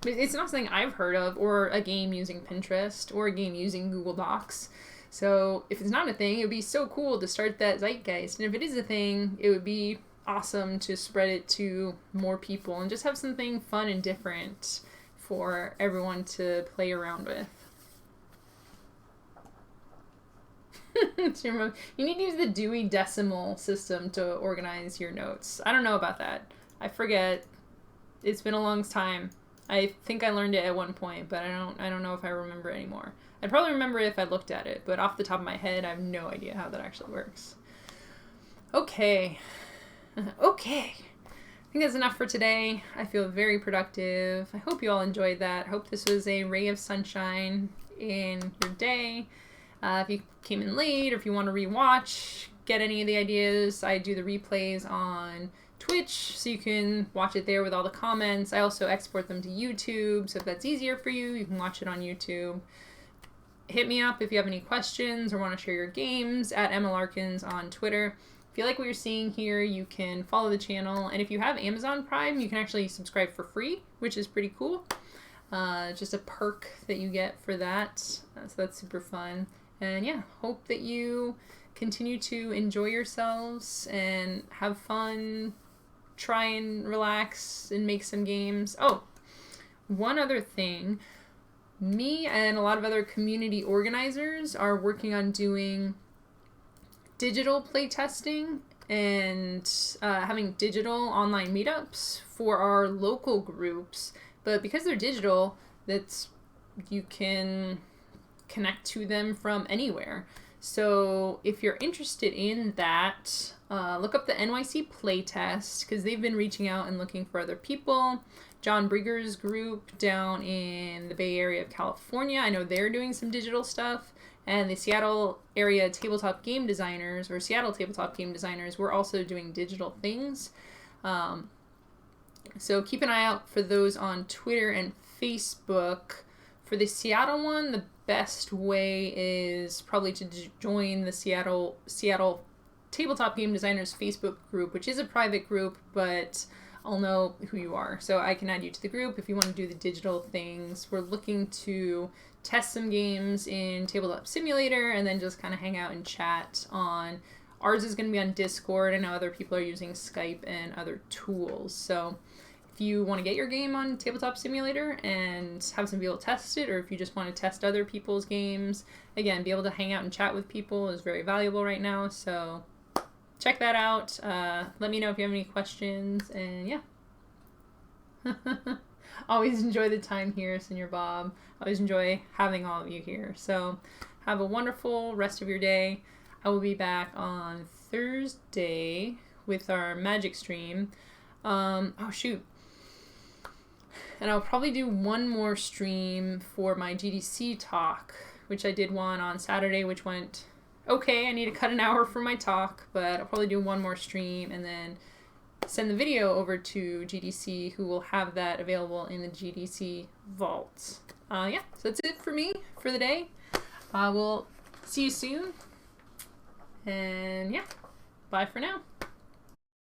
Speaker 1: It's not something I've heard of, or a game using Pinterest, or a game using Google Docs. So if it's not a thing, it would be so cool to start that zeitgeist. And if it is a thing, it would be awesome to spread it to more people and just have something fun and different for everyone to play around with. You need to use the Dewey Decimal System to organize your notes. I don't know about that. I forget. It's been a long time. I think I learned it at one point, but I don't know if I remember it anymore. I'd probably remember it if I looked at it, but off the top of my head, I have no idea how that actually works. Okay. Okay. I think that's enough for today. I feel very productive. I hope you all enjoyed that. I hope this was a ray of sunshine in your day. If you came in late or if you want to rewatch, get any of the ideas, I do the replays on Twitch, so you can watch it there with all the comments. I also export them to YouTube, so if that's easier for you, you can watch it on YouTube. Hit me up if you have any questions or want to share your games at MLArkins on Twitter. If you like what you're seeing here, you can follow the channel. And if you have Amazon Prime, you can actually subscribe for free, which is pretty cool. Just a perk that you get for that. So that's super fun. And yeah, hope that you continue to enjoy yourselves and have fun. Try and relax and make some games. Oh, one other thing. Me and a lot of other community organizers are working on doing digital playtesting and having digital online meetups for our local groups. But because they're digital, you can connect to them from anywhere. So if you're interested in that, look up the NYC Playtest, because they've been reaching out and looking for other people. John Brigger's group down in the Bay Area of California, I know they're doing some digital stuff. And the Seattle area tabletop game designers, or Seattle tabletop game designers, we're also doing digital things. So keep an eye out for those on Twitter and Facebook. For the Seattle one, the best way is probably to join the Seattle Tabletop Game Designers Facebook group, which is a private group, but I'll know who you are. So I can add you to the group if you want to do the digital things. We're looking to test some games in Tabletop Simulator and then just kind of hang out and chat on. Ours is going to be on Discord. I know other people are using Skype and other tools. So if you want to get your game on Tabletop Simulator and have some people test it, or if you just want to test other people's games, again, be able to hang out and chat with people is very valuable right now. So check that out. Let me know if you have any questions, and yeah. Always enjoy the time here, Senior Bob. Always enjoy having all of you here. So have a wonderful rest of your day. I will be back on Thursday with our Magic stream. Oh, shoot. And I'll probably do one more stream for my GDC talk, which I did one on Saturday, which went okay. I need to cut an hour for my talk, but I'll probably do one more stream and then send the video over to GDC, who will have that available in the GDC vault. Yeah, so that's it for me for the day. We'll see you soon. And yeah, bye for now.